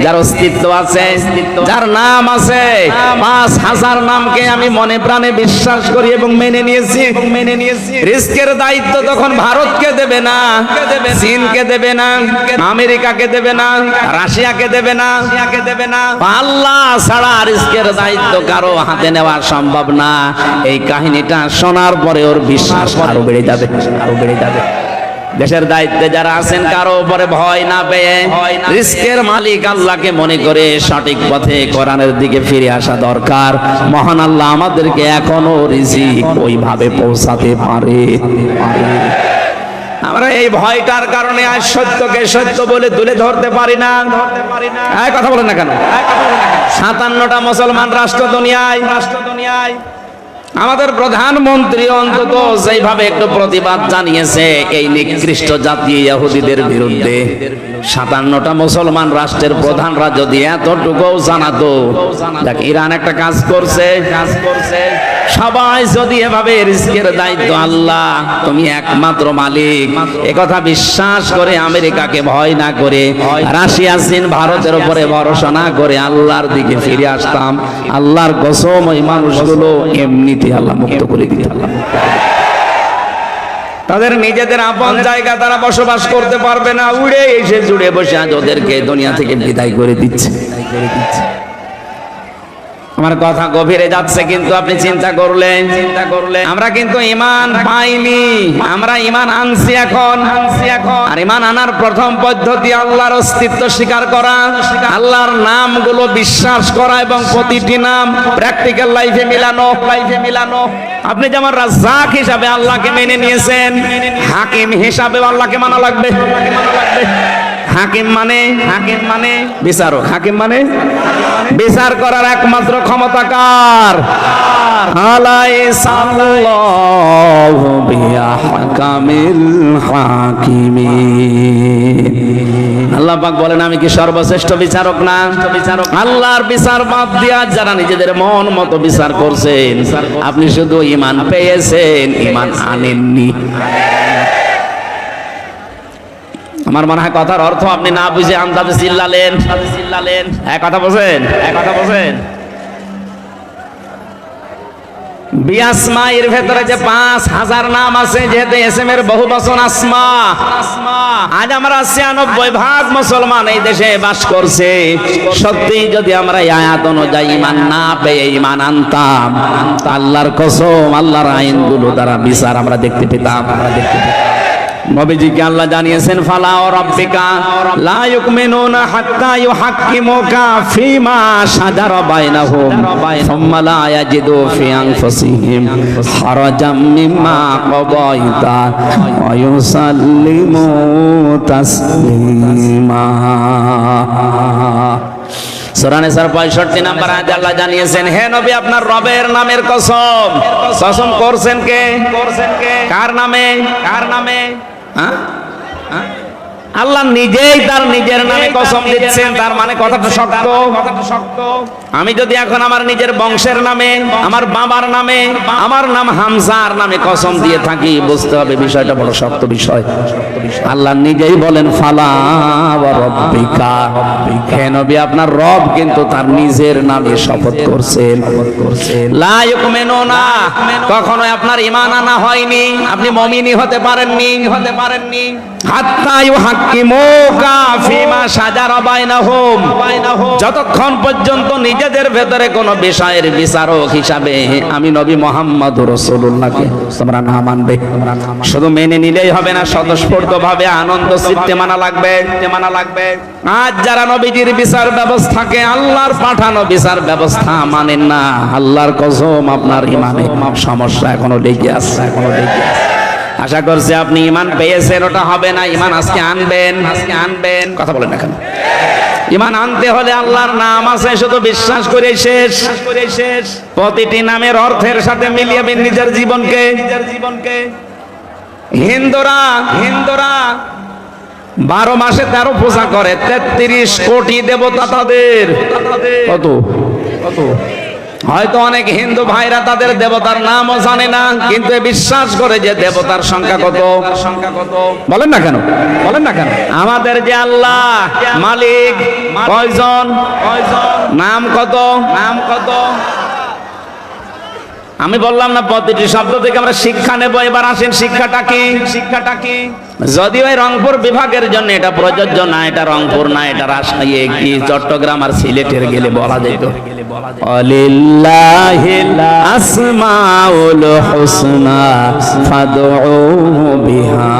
যার অস্তিত্ব আছে, যার নাম আছে, 5000 নামকে আমি মনে প্রাণে বিশ্বাস করি এবং মেনে নিয়েছি। রিজকের দায়িত্ব তখন ভারতকে দেবে না, চীনকে দেবে না, আমেরিকাকে দেবে না, রাশিয়াকে দেবে না, আল্লাহ ছাড়া রিজকের দায়িত্ব কারো হাতে নেওয়া সম্ভব না। এই কাহিনীটা শোনার পরে ওর বিশ্বাস আরো বেড়ে যাবে। দেশের দায়িত্বে যারা আছেন কারো উপরে ভয় না পেয়ে রিজকের মালিক আল্লাহকে মনে করে সঠিক পথে কোরআনের দিকে ফিরে আসা দরকার। মহান আল্লাহ আমাদেরকে এখনো রিজিক ওইভাবে পৌঁছাতে পারে। আমরা এই ভয়টার কারণে আজ সত্যকে সত্য বলে তুলে ধরতে পারি না। কথা বলেন না কেন? 57টা মুসলমান রাষ্ট্র দুনিয়ায়, আমাদের প্রধানমন্ত্রী অন্তত যেভাবে একটু প্রতিবাদ জানিয়েছে এই নিকৃষ্ট জাতি ইহুদিদের বিরুদ্ধে, 57টা মুসলমান রাষ্ট্রের প্রধানরা যদি এতটুকু জানাতো, দেখ ইরান একটা কাজ করছে, সবাই যদি এভাবে রিজকের দায়িত্ব আল্লাহ তুমি একমাত্র মালিক এ কথা বিশ্বাস করে, আমেরিকাকে ভয় না করে, রাশিয়া, চীন, ভারতের উপরে ভরসা না করে আল্লাহর দিকে ফিরে আসতাম, আল্লাহর কসম ওই মানুষগুলো এমনিতে আল্লাহ মুক্ত করে দিত। তাদের নিজেদের আপন জায়গা তারা বসবাস করতে পারবে না, উড়ে এসে জুড়ে বসে আজ ওদেরকে দুনিয়া থেকে বিদায় করে দিচ্ছে। আমার কথা গভীরে যাচ্ছে, কিন্তু আপনি চিন্তা করলেন আমরা কিন্তু ঈমান পাইনি, আমরা ঈমান আনছি এখন। আর ঈমান আনার প্রথম পদ্ধতি আল্লাহর অস্তিত্ব স্বীকার করা, আল্লাহর নামগুলো বিশ্বাস করা এবং প্রতিটি নাম প্র্যাকটিক্যাল লাইফে মিলানো। আপনি যেমন রাজ্জাক হিসাবে আল্লাহকে মেনে নিয়েছেন, হাকিম হিসাবে আল্লাহকে মানা লাগবে। হাকিম মানে বিচারক, হাকিম মানে বিচার করার একমাত্র ক্ষমতা কার? আলাইসাল্লাহু বিআহকামিল হাকিমিন। আল্লাহ পাক বলেন আমি কি সর্বশ্রেষ্ঠ বিচারক না? আল্লাহর বিচার বাদ দিয়া যারা নিজেদের মন মতো বিচার করছেন, আপনি শুধু ঈমান পেয়েছেন, ঈমান আনেননি। আমার মনে হয় কথার অর্থ আপনি না বুঝে আন্দাজে চিল্লালেন। কথা বোঝেন? বিআসমাইর ভেতরে যে 5000 নাম আছে, যেহেতু এসএমের বহু বচন আসমা। আজ আমরা 96% মুসলমান এই দেশে বাস করছে। সত্যি যদি আমরা এই আয়াত অনুযায়ী ঈমান না পেয়ে ঈমান আনতাম, আল্লাহর কসম আল্লাহর আইনগুলো দ্বারা বিচার আমরা দেখতে পেতাম। নবীজিকে আল্লাহ জানিয়েছেন ফালা ওয়া রাব্বিকা লা ইউমিনুনা হাত্তা ইউহাক্কিমুকা ফিমা শাজারা বাইনাহুম সুম্মা লা ইয়াজিদু ফি আনফুসিহিম হারাজাম মিম্মা কাদাইতা ওয়া ইউসাল্লিমু তাসলিমা। সূরা নিসার 65 নম্বর আয়াতে আল্লাহ জানিয়েছেন, হে নবী আপনার রবের নামের কসম করছেন কে? কার নামে? আল্লাহ নিজেই তার নিজের নামে কসম দিচ্ছেন। তার মানে কথাটা শক্ত। আমি যদি এখন আমার নিজের বংশের নামে, আমার বাবার নামে, আমার নাম হামজার নামে কসম দিয়ে থাকি, বুঝতে হবে বিষয়টা বড় শক্ত বিষয়। আল্লাহ নিজেই বলেন ফালা ওয়া রাব্বিকা, হে নবী আপনার রব কিন্তু তার নিজের নামে শপথ করছেন। লা ইউমিনুনা, কখনোই আপনার ঈমান আনা হয়নি, আপনি মুমিনই হতে পারেননি। হাত্তা ইউহাক্কিমুকা ফিমা শাজারা বাইনাহুম, যতক্ষণ পর্যন্ত নিজেদের ভেতরে কোনো বিষয়ের বিচারক হিসাবে আমি নবী মুহাম্মদুর রাসূলুল্লাহকে তোমরা না মানবে। শুধু মেনে নিলেই হবে না, স্বতঃস্ফূর্তভাবে আনন্দ চিত্তে মানা লাগবে। আজ যারা নবীজির বিচার ব্যবস্থাকে, আল্লাহর পাঠানো বিচার ব্যবস্থা মানেন না, আল্লাহর কসম আপনার ঈমানে সমস্যা এখনো লেগে আছে। আশা করছি আপনি ঈমান পেয়েছেন, ওটা হবে না। ঈমান আজকে আনবেন। কথা বলেন না কেন? ঈমান আনতে হলে আল্লাহর নাম আছে শুধু বিশ্বাস করে শেষ। প্রতিটি নামের অর্থের সাথে মিলিয়ে নিজের জীবনকে। হিন্দুরা 12 মাসে 13 পূজা করে, 33 কোটি দেবতা তাদের। কত? হয়তো অনেক হিন্দু ভাইরা তাদের দেবতার নামও জানে না, কিন্তু বিশ্বাস করে যে দেবতার সংখ্যা কত। বলেন না কেন? আমাদের যে আল্লাহ মালিক কয়জন? নাম কত? আমি বললাম না প্রতিটি শব্দ থেকে আমরা শিক্ষা নেব। এবার আসেন শিক্ষাটা কি? যদিও এই রংপুর বিভাগের জন্য এটা প্রযোজ্য না, এটা রংপুর না, এটা রাজশাহী কি চট্টগ্রাম আর সিলেটের গেলে বলা যেত। আলিল্লাহিল আসমাউল হুসনা ফাদউহু বিহা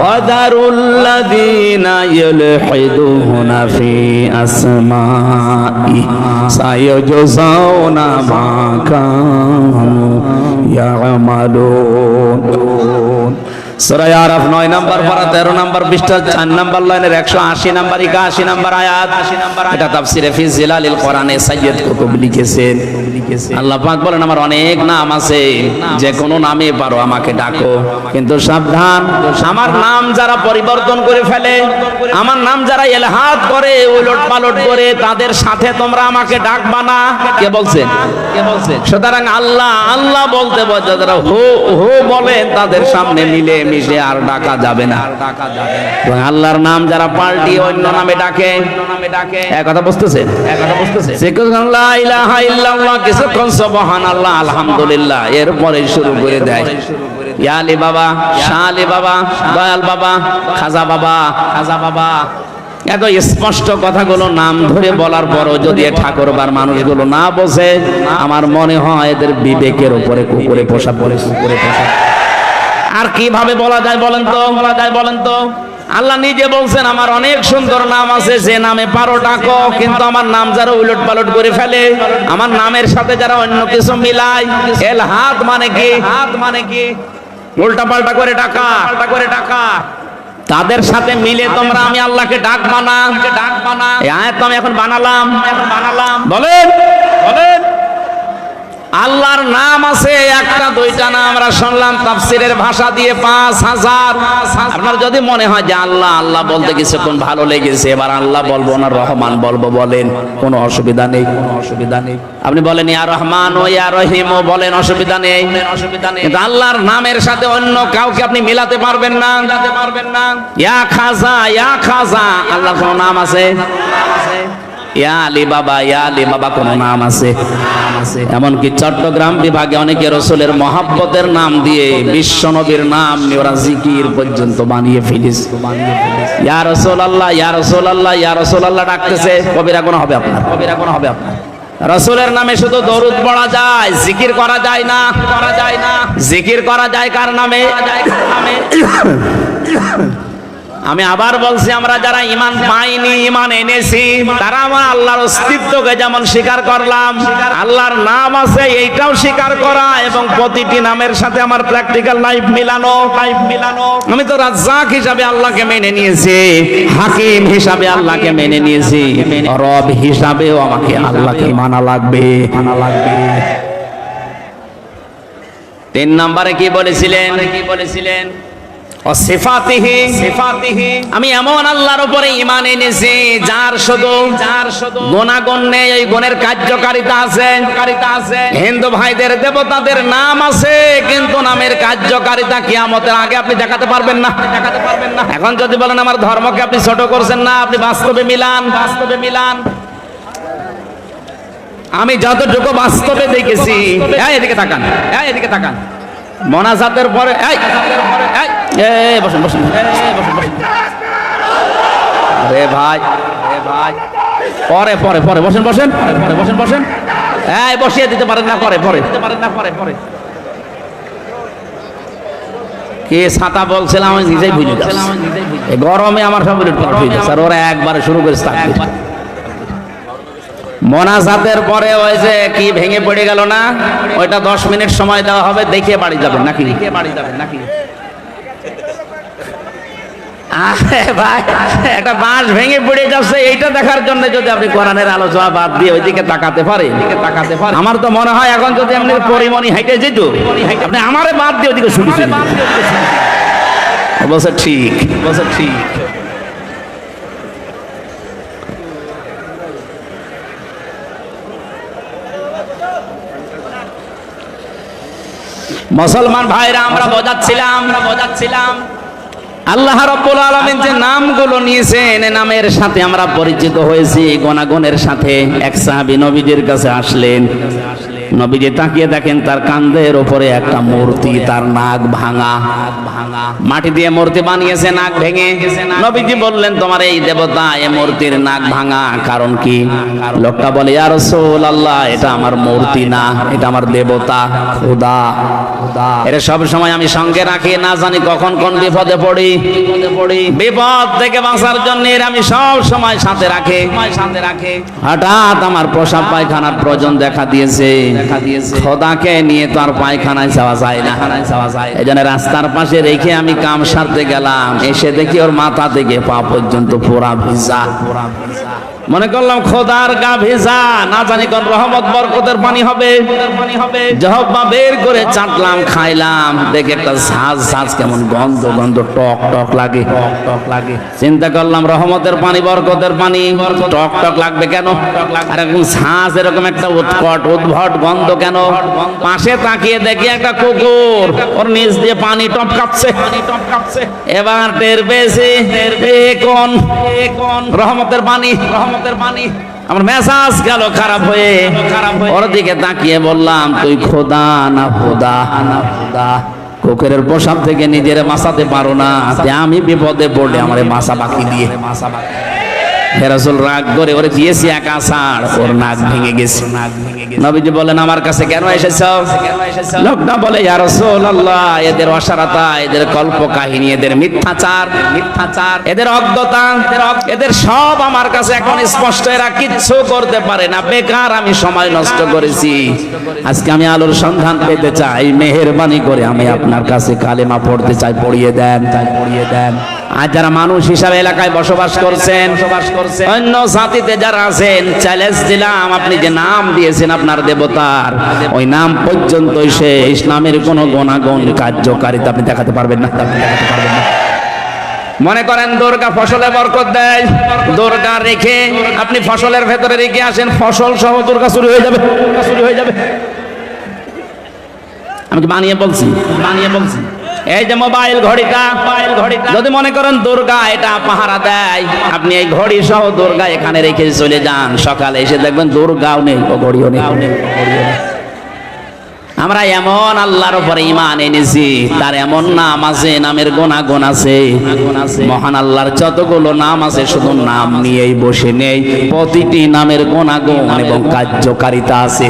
ওয়া দারুল্লাযীনা ইউলহিদুনা ফি আসমাই সায়াজজাউনা মা কানু ইয়ামালুন। সূরা আরাফ 9 নম্বর পারা 13 নম্বর পৃষ্ঠা 4 নম্বর লাইনের 180 নম্বর 81 নম্বর আয়াত। এটা তাফসিরে ফি জিলালিল কোরআনে সাইয়্যিদ কুতুব লিখেছেন। আল্লাহ পাক বলেন আমার অনেক নাম আছে, যে কোনো নামে পারো আমাকে ডাকো, কিন্তু সাবধান, আমার নাম যারা পরিবর্তন করে ফেলে, আমার নাম যারা ইলহাদ করে, উলট পালট করে, তাদের সাথে তোমরা আমাকে ডাকবা না। কে বলছেন? সুতরাং আল্লাহ বলতে যারা হো বলে তাদের সামনে মিশে আর ডাকা যাবে না। এবং আল্লাহর নাম যারা পাল্টিয়ে অন্য নামে ডাকে, এক কথা বুঝতেছেন? কিছুক্ষণ লা ইলাহা ইল্লাল্লাহ, কিছুক্ষণ সুবহানাল্লাহ, আলহামদুলিল্লাহ, এরপরে শুরু করে দেয় ইয়া আলী বাবা, শাহ আলী বাবা, দয়াল বাবা, খাজা বাবা, এত স্পষ্ট কথাগুলো নাম ধরে বলার পরও যদি ঠাকুরবার মানুষগুলো না বোঝে, আমার মনে হয় এদের বিবেকের উপরে কুকুরে পোষা পড়ে। আর কিভাবে বলা যায় বলেন তো? আল্লাহ নিজে বলছেন আমার অনেক সুন্দর নাম আছে, যে নামে পারো ডাকো, কিন্তু আমার নাম যারা উলট পালট করে ফেলে, আমার নামের সাথে যারা অন্য কিছু মিলায়, এল হাত মানে কি উল্টা পাল্টা করে ডাকা, তাদের সাথে মিলে তোমরা আমি আল্লাহকে ডাক বানা। এই আয়াত আমি এখন বানালাম। বলেন আল্লাহর নাম আছে একটা দুইটা না, আমরা শুনলাম তাফসীরের ভাষা দিয়ে 5000। আপনার যদি মনে হয় যে আল্লাহ আল্লাহ বলতে কিছুক্ষণ ভালো লেগেছে, এবার আল্লাহ বলবো না রহমান বলবো, বলেন, কোনো অসুবিধা নেই। আপনি বলেন ইয়া রহমান ও ইয়া রহিম ও বলেন, অসুবিধা নেই। কিন্তু আল্লাহর নামের সাথে অন্য কাউকে আপনি মিলাতে পারবেন না। ইয়া খাজা আল্লাহর কোনো নাম আছে? ইয়া আলী বাবা কোন নাম আছে? এমনকি চট্টগ্রাম বিভাগে অনেকে রাসূলের মহব্বতের নাম দিয়ে বিশ্ব নবীর নাম নিয়ে ওরা জিকির পর্যন্ত বানিয়ে ফেলেছে। ইয়া রাসূলুল্লাহ ডাকতেছে, কবিরা গুনাহ হবে আপনার। রাসূলের নামে শুধু দরুদ পড়া যায়, জিকির করা যায় না। জিকির করা যায় কার নামে? আমি আবার বলছি, আমরা যারা ঈমান পাইনি, ঈমান এনেছি, তারা আমার আল্লাহর অস্তিত্বকে যেমন স্বীকার করলাম, আল্লাহর নাম আছে এইটাও স্বীকার করা, এবং প্রতিটি নামের সাথে আমার প্র্যাকটিক্যাল লাইফ মিলানো। আমি তো রাজ্জাক হিসাবে আল্লাহকে মেনে নিয়েছি, হাকিম হিসাবে আল্লাহকে মেনে নিয়েছি, রব হিসাবেও আমাকে আল্লাহকে মানা লাগবে। 3 নম্বরে কি বলেছিলেন? আমি এমন আল্লাহর উপরে ঈমান এনেছি যার শুধু গুণাগুণ নেই, এই গুণের কার্যকারিতা আছে। হিন্দু ভাইদের দেবতাদের নাম আছে, কিন্তু নামের কার্যকারিতা কিয়ামতের আগে আপনি দেখাতে পারবেন না। এখন যদি বলেন আমার ধর্মকে আপনি ছোট করছেন, না, আপনি বাস্তবে মিলান। আমি যতটুকু বাস্তবে দেখেছি, এদিকে তাকান, মোনাজাতের পরে বসেন। আরে ভাই পরে বসেন। বসিয়ে দিতে পারেন না, পরে কে ছাতা বলছিলাম আমি নিজেই বুঝে যাচ্ছি। গরমে আমার সব স্যার, ওরা একবারে শুরু করে মোনাজাতের পরে ওই যে কি ভেঙে পড়ে গেল না, ওইটা 10 মিনিট সময় দেওয়া হবে, দেখে বাড়ি যাবেন নাকি? ভাই, একটা বাঁশ ভেঙে পড়ে যাচ্ছে, এইটা দেখার জন্য যদি আপনি কোরআনের আলোচনা বাদ দিয়ে ওইদিকে তাকাতে পারে, আমার তো মনে হয় এখন যদি আপনি পরিমণি হাইটে যেত, আপনি আমারে বাদ দিয়ে ওইদিকে শুনেছেন। বলছে ঠিক। মুসলমান ভাইরা, আমরা বোঝাচ্ছিলাম আল্লাহ রাব্বুল আলামিন যে নামগুলো নিয়েছেন, নামের সাথে আমরা পরিচিত হয়েছি গুণাগুণের সাথে। এক সাহাবী নবীজির কাছে আসলেন, নবীজি তাকিয়ে দেখেন তার কাঁধের উপরে একটা মূর্তি, তার নাক ভাঙা, মাটি দিয়ে মূর্তি বানিয়েছে, নাক ভেঙে। নবীজি বললেন তোমার এই দেবতা, এই মূর্তির নাক ভাঙা, কারণ কি? লোকটা বলে ইয়া রাসূলুল্লাহ, এটা আমার মূর্তি না, এটা আমার দেবতা, খোদা। এটা সব সময় আমি সঙ্গে রাখি, না জানি কখন কোন বিপদে পড়ি। বিপদ থেকে বাঁচার জন্য আমি সব সময় সাথে রাখে। হঠাৎ আমার প্রসাব পায়খানার প্রয়োজন দেখা দিয়েছে, খোদাকে নিয়ে তো আর পায়খানায় যাওয়া যায় না। এই জন্য রাস্তার পাশে রেখে আমি কাম সারতে গেলাম, এসে দেখি ওর মাথা থেকে পা পর্যন্ত পুরা ভিজা। মনে করলাম খোদার গা ভেজা, না জানি কোন রহমত বরকতের পানি হবে। জহব্বা বের করে চাটলাম, খাইলাম, দেখে একটা ঝাঁজ কেমন গন্ধ টক টক লাগে। চিন্তা করলাম রহমতের পানি, বরকতের পানি, টক টক লাগবে কেন? আর এরকম ঝাঁজ, এরকম একটা উৎকট উদ্ভট গন্ধ কেন? পাশে তাকিয়ে দেখি একটা কুকুর ওর নিচ দিয়ে পানি টপকাচ্ছে। এবার টের পেয়েছি কোন রহমতের পানি। আমার মেজাজ গেল খারাপ হয়ে। ওর দিকে তাকিয়ে বললাম, তুই খোদা না খোদা? কুকুরের পোশাক থেকে নিজের বাঁচাতে পারো না, আমি বিপদে পড়লে আমার বাঁচা বাকি দিয়ে। হে রাসূল, রাগ করে ওরে দিয়েছি এক আছাড়, ওর নাক ভেঙে গেছে। নবীজি বলেন, আমার কাছে কেন এসেছো? লোকটা বলে, ইয়া রাসূলুল্লাহ, এদের অসারতা, এদের কল্প কাহিনী, এদের মিথ্যাচার, এদের অজ্ঞতা, এদের সব আমার কাছে এখন স্পষ্ট। এরা কিচ্ছু করতে পারে না, বেকার আমি সময় নষ্ট করেছি। আজকে আমি আলোর সন্ধান পেতে চাই, মেহেরবানি করে আমি আপনার কাছে কালেমা পড়তে চাই, পড়িয়ে দেন। আর যারা মানুষ হিসাবে এলাকায় বসবাস করছেন, অন্য জাতিতে যারা আছেন, চ্যালেঞ্জ দিলাম, আপনি যে নাম দিয়েছেন আপনার দেবতার, ওই নাম পর্যন্ত সে ইসলামের কোন গুণাগুণ কার্যকারিতা আপনি দেখাতে পারবেন না। মনে করেন দুর্গা ফসলে বরকত দেয়, দুর্গা রেখে আপনি ফসলের ভেতরে রেখে আসেন, ফসল সহ দুর্গা চুরি হয়ে যাবে। আমি কি বানিয়ে বলছি? এই যে মোবাইল ঘড়িটা, যদি মনে করেন দুর্গা এটা পাহারা দেয়, আপনি এই ঘড়ি সহ দুর্গা এখানে রেখে চলে যান, সকালে এসে দেখবেন দুর্গাও নেই, ও ঘড়িও নেই। আমরা এমন আল্লাহর উপরে ঈমান এনেছি, তার এমন নাম আছে, নামের গুণাগুণ আছে। মহান আল্লাহর যতগুলো নাম আছে, শুধু নাম নিয়েই বসে নেই, প্রতিটি নামের গুণাগুণ এবং কার্যকারিতা আছে।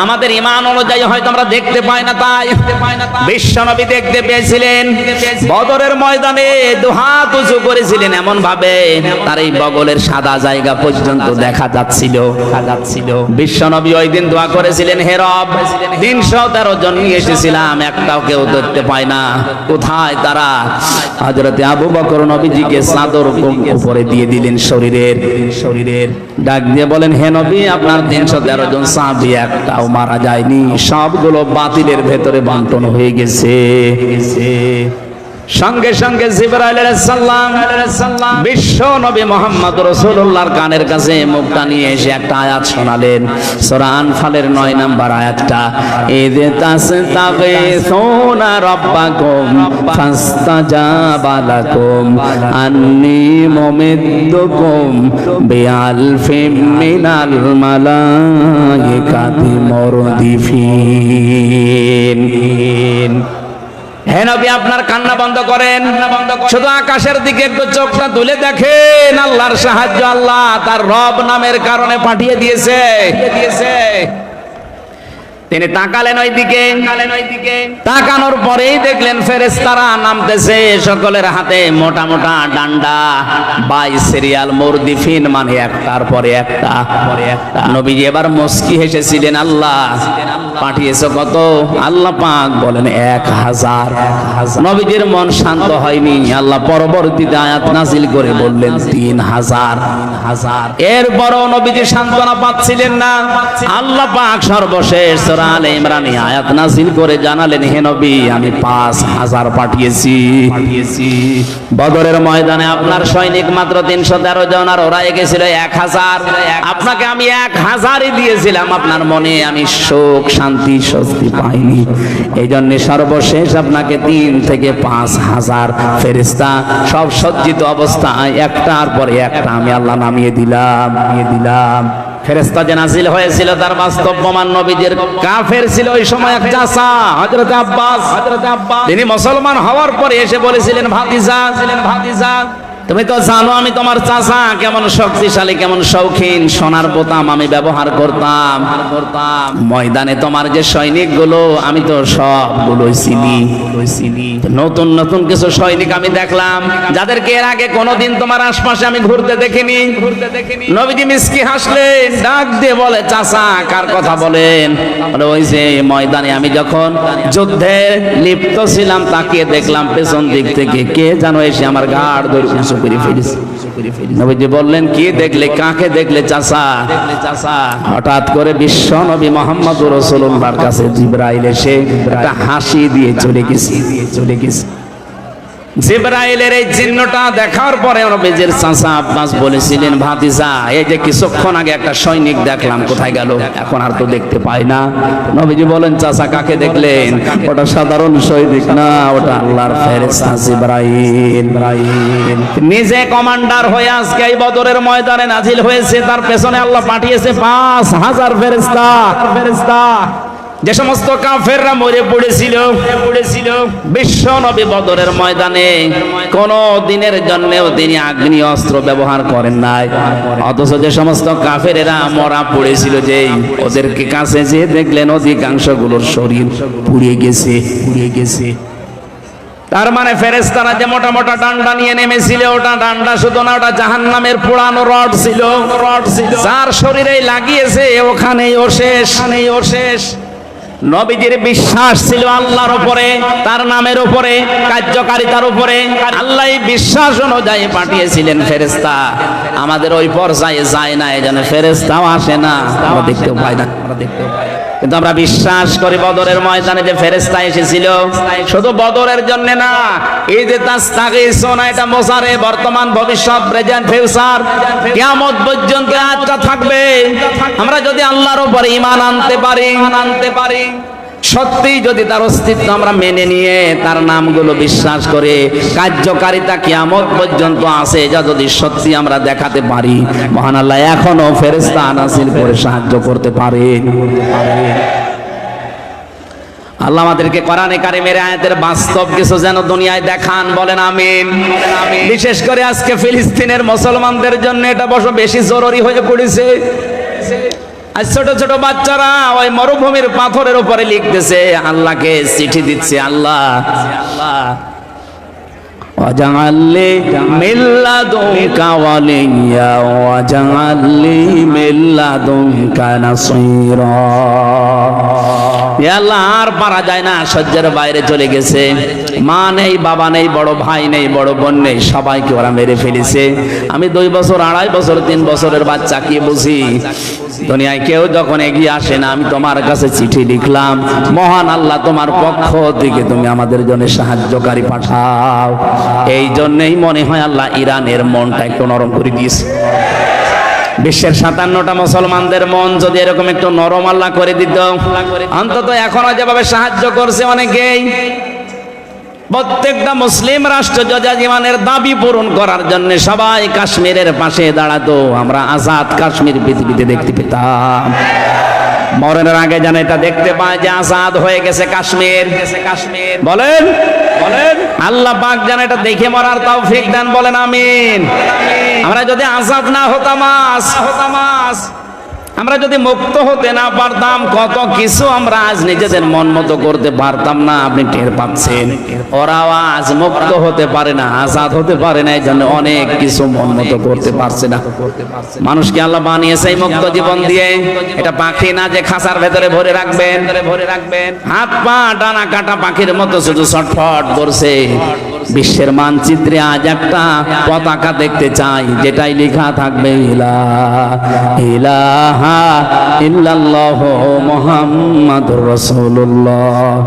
আমাদের ঈমান অনুযায়ী হয়তো আমরা দেখতে পাই না, তাই বিশ্বনবী দেখতে পেয়েছিলেন। বদরের ময়দানে দুহাত উঁচু করেছিলেন এমন ভাবে তার এই বগলের সাদা জায়গা পর্যন্ত দেখা যাচ্ছিল। বিশ্বনবী ওই দিন দোয়া করেছিলেন, হে রব, 313 জন নিয়ে এসেছিলাম, একটাও কেউ ধরতে পায় না, কোথায় তারা? হযরতে আবু বকর নবীজিকে চাদর উপরে দিয়ে দিলেন শরীরের, ডাক দিয়ে বলেন, হে নবী, আপনার 313 জন সাহাবী একটাও মারা যায়নি, সবগুলো বাতিলের ভেতরে বন্টন হয়ে গেছে। সঙ্গে সঙ্গে জিবরাইল আলাইহিস সালাম বিশ্ব নবী মুহাম্মদ রাসূলুল্লাহর কানের কাছে মুখটা নিয়ে এসে একটা আয়াত শোনালেন, সূরা আনফালের 9 নম্বর আয়াতটা, ইয তাসতাগীসুনা রাব্বাকুম ফাস্তাজাবা লাকুম আন্নী মুমিদ্দুকুম বিআলফিম মিনাল মালাইকাতি মুরদিফিন। হে নবী, আপনার কান্না বন্ধ করেন, শুধু আকাশের দিকে একটু চোখটা তুলে দেখেন, আল্লাহর সাহায্য আল্লাহ তার রব নামের কারণে পাঠিয়ে দিয়েছে। তিনি তাকালেন ওই দিকে, তাকানোর পরেই দেখলেন ফেরেশতারা নামতেছে, সকলের হাতে মোটা মোটা ডান্ডা, বাই সিরিয়াল মুরদিফিন, মানে একটার পরে একটা। নবীজি এবার মুস্কি হেসেছিলেন, আল্লাহ পাঠিয়েছো কত? আল্লাহ পাক বলেন 1000। নবীজির মন শান্ত হয়নি, আল্লাহ পরবর্তীতে আয়াত নাজিল করে বললেন 3000। এরপরও নবীজি সান্ত্বনা পাচ্ছিলেন না। আল্লাহ পাক সর্বশেষ সূরা আলে ইমরানে আয়াত নাজিল করে জানালেন, হে নবী, আমি 5000 পাঠিয়েছি। বদরের ময়দানে আপনার সৈনিক মাত্র 313 জন, আর ওরা গেছিল 1000। আপনাকে আমি 1000ই দিয়েছিলাম, আপনার মনে আমি সুখ, শান্তি, স্বস্তি পাইনি। এই জন্য সর্বশেষ আপনাকে 3 থেকে 5000 ফেরেশতা সব সজ্জিত অবস্থায় একটার পরে একটা আমি আল্লাহ নামিয়ে দিলাম। ফেরেশতা যে নাজিল হয়েছিল তার বাস্তব প্রমাণ নবীদের কাফের ছিল ওই সময় এক চাচা, হযরত আব্বাস। তিনি মুসলমান হওয়ার পরে এসে বলেছিলেন, ভাতিজা, তুমি তো জানো আমি তোমার চাচা কেমন শক্তিশালী, কেমন শৌখিন, সোনার বোতাম আমি ব্যবহার করতাম। ময়দানে তোমার যে সৈনিকগুলো, আমি তো সবগুলোই চিনি। নতুন নতুন কিছু সৈনিক আমি দেখলাম, যাদেরকে এর আগে কোনোদিন তোমার আশপাশে আমি ঘুরতে দেখিনি। নবীজি মিসকি হাসলেন, ডাক দিয়ে বলে, চাচা কার কথা বলেন? বলে, ওই যে ময়দানে আমি যখন যুদ্ধে লিপ্ত ছিলাম, তাকিয়ে দেখলাম পেছন দিক থেকে কে যেন এসে আমার ঘাড় ধরে করে ফেলেছে। নবীজি বললেন, কি দেখলে, কাকে দেখলে চাচা? হঠাৎ করে বিশ্ব নবী মুহাম্মদুর রাসূলুল্লাহর কাছে জিবরাইল এসে একটা হাসি দিয়ে চলে গেছে। জিবরাইলের এই চিহ্নটা দেখার পরে নবীজির চাচা আব্বাস বলেছিলেন, ভাতিজা, এই যে কিছুক্ষণ আগে একটা সৈনিক দেখলাম, কোথায় গেল? এখন আর তো দেখতে পাই না। নবীজি বলেন, চাচা কাকে দেখলেন? ওটা সাধারণ সৈনিক না, ওটা আল্লাহর ফেরেশতা জিবরাইল। নিজে কমান্ডার হয়ে আজকে এই বদরের ময়দানে নাজিল হয়েছে, তার পেছনে আল্লাহ পাঠিয়েছে 5000 ফেরেশতা। যে সমস্ত কাফেররা মরে পড়েছিল বিশ্ব নবী বদরের ময়দানে কোন দিনের জন্যও তিনি আগ্নেয় অস্ত্র ব্যবহার করেন নাই, অথচ যে সমস্ত কাফেরেরা মরা পড়েছিল, যে ওদেরকে কাছে যে দেখলেন অধিকাংশ গুলোর শরীর পুড়ে গেছে। তার মানে ফেরেশতারা যে মোটা মোটা ডান্ডা নিয়ে নেমেছিল, ওটা ডান্ডা শুধু না, ওটা জাহান্নামের পোড়ানো রড ছিল। যার শরীরে লাগিয়েছে ওখানেই ও শেষ। নবীজির বিশ্বাস ছিল আল্লাহর উপরে, তার নামের উপরে, কার্যকারিতার উপরে। আল্লাহ বিশ্বাস অনুযায়ী পাঠিয়েছিলেন ফেরেশতা। আমাদের ওই পর্যায়ে যায় না, এই জন্য ফেরেশতাও আসে না, আমরা দেখতেও পাই না। কিন্তু আমরা বিশ্বাস করি বদরের ময়দানে যে ফেরেশতা এসেছিল, শুধু বদরের জন্য না, এই যে তাসতাগীসুনা, এটা মোসারে, বর্তমান, ভবিষ্যৎ, প্রেজেন্ট, ফিউচার, কিয়ামত পর্যন্ত আজটা থাকবে। আমরা যদি আল্লাহর উপরে ঈমান আনতে পারি, সত্যি যদি তার অস্তিত্ব আমরা মেনে নিয়ে তার নামগুলো বিশ্বাস করে, কার্যকারিতা কিয়ামত পর্যন্ত আছে, যা যদি সত্যি আমরা দেখাতে পারি, মহান আল্লাহ এখনো ফেরেশতা নাযিল করে সাহায্য করতে পারে। আল্লাহ আমাদেরকে কোরআনে কারিমের আয়াতের বাস্তব কিছু যেন দুনিয়ায় দেখান, বলেন আমিন। বিশেষ করে আজকে ফিলিস্তিনের মুসলমানদের জন্য এটা বেশি জরুরি হয়ে পড়েছে। ছোট ছোট বাচ্চারা ওই মরুভূমির পাথরের উপরে লিখতেছে, আল্লাহকে চিঠি দিচ্ছে, আল্লাহ ওয়াজআলনি মিন লাদুনকা ওয়ালিয়্যা ওয়াজআলনি মিন লাদুনকা নাসীরা। আল্লাহ আর পারা যায় না, সহ্যের বাইরে চলে গেছে। মা নেই, বাবা নেই, বড় ভাই নেই, বড় বোন নেই, সবাইকে ওরা মেরে ফেলেছে। আমি 2 বছর, 2.5 বছর, 3 বছরের বাচ্চা কি বুঝি? দুনিয়ায় কেউ যখন এগিয়ে আসে না, আমি তোমার কাছে চিঠি লিখলাম, মহান আল্লাহ তোমার পক্ষ থেকে তুমি আমাদের জন্য সাহায্যকারী পাঠাও। এই জন্যই মনে হয় আল্লাহ ইরানের মনটা একটু নরম করে দিয়েছে। বিশ্বের 57টা মুসলমানদের মন যদি এরকম একটু নরম আল্লাহ করে দিত, অন্তত এখনো যেভাবে সাহায্য করছে অনেকেই, প্রত্যেকটা মুসলিম রাষ্ট্র যজাজিমানের দাবি পূরণ করার জন্য সবাই কাশ্মীরের পাশে দাঁড়াতো, আমরা আজাদ কাশ্মীর পৃথিবীতে দেখতে পেতাম। মরণের আগে যেন এটা দেখতে পায় যে আজাদ হয়ে গেছে কাশ্মীর। বলেন আল্লাহ পাক যেন এটা দেখে মরার তৌফিক দেন, বলেন আমিন। আমরা যদি আজাদ না হতাম, আমরা যদি মুক্ত হতে না পারতাম, কত কিছু আমরা আজ নিজেদের মন মতো করতে পারতাম না। আপনি টের পাচ্ছেন, ওরাও আজ মুক্ত হতে পারে না, আজাদ হতে পারে না, এই জন্য অনেক কিছু মন মতো করতে পারছে না। মানুষকে আল্লাহ বানিয়েছে এই মুক্ত জীবন দিয়ে। এটা পাখি না যে খাঁচার ভেতরে ভরে রাখবেন, হাত পা ডানা কাটা পাখির মতো শুধু ছটফট করছে। বিশ্বের মানচিত্রে আজ একটা পতাকা দেখতে চাই, যেটাই লেখা থাকবে ইলাহা ইল্লাল্লাহু মুহাম্মাদুর রাসূলুল্লাহ।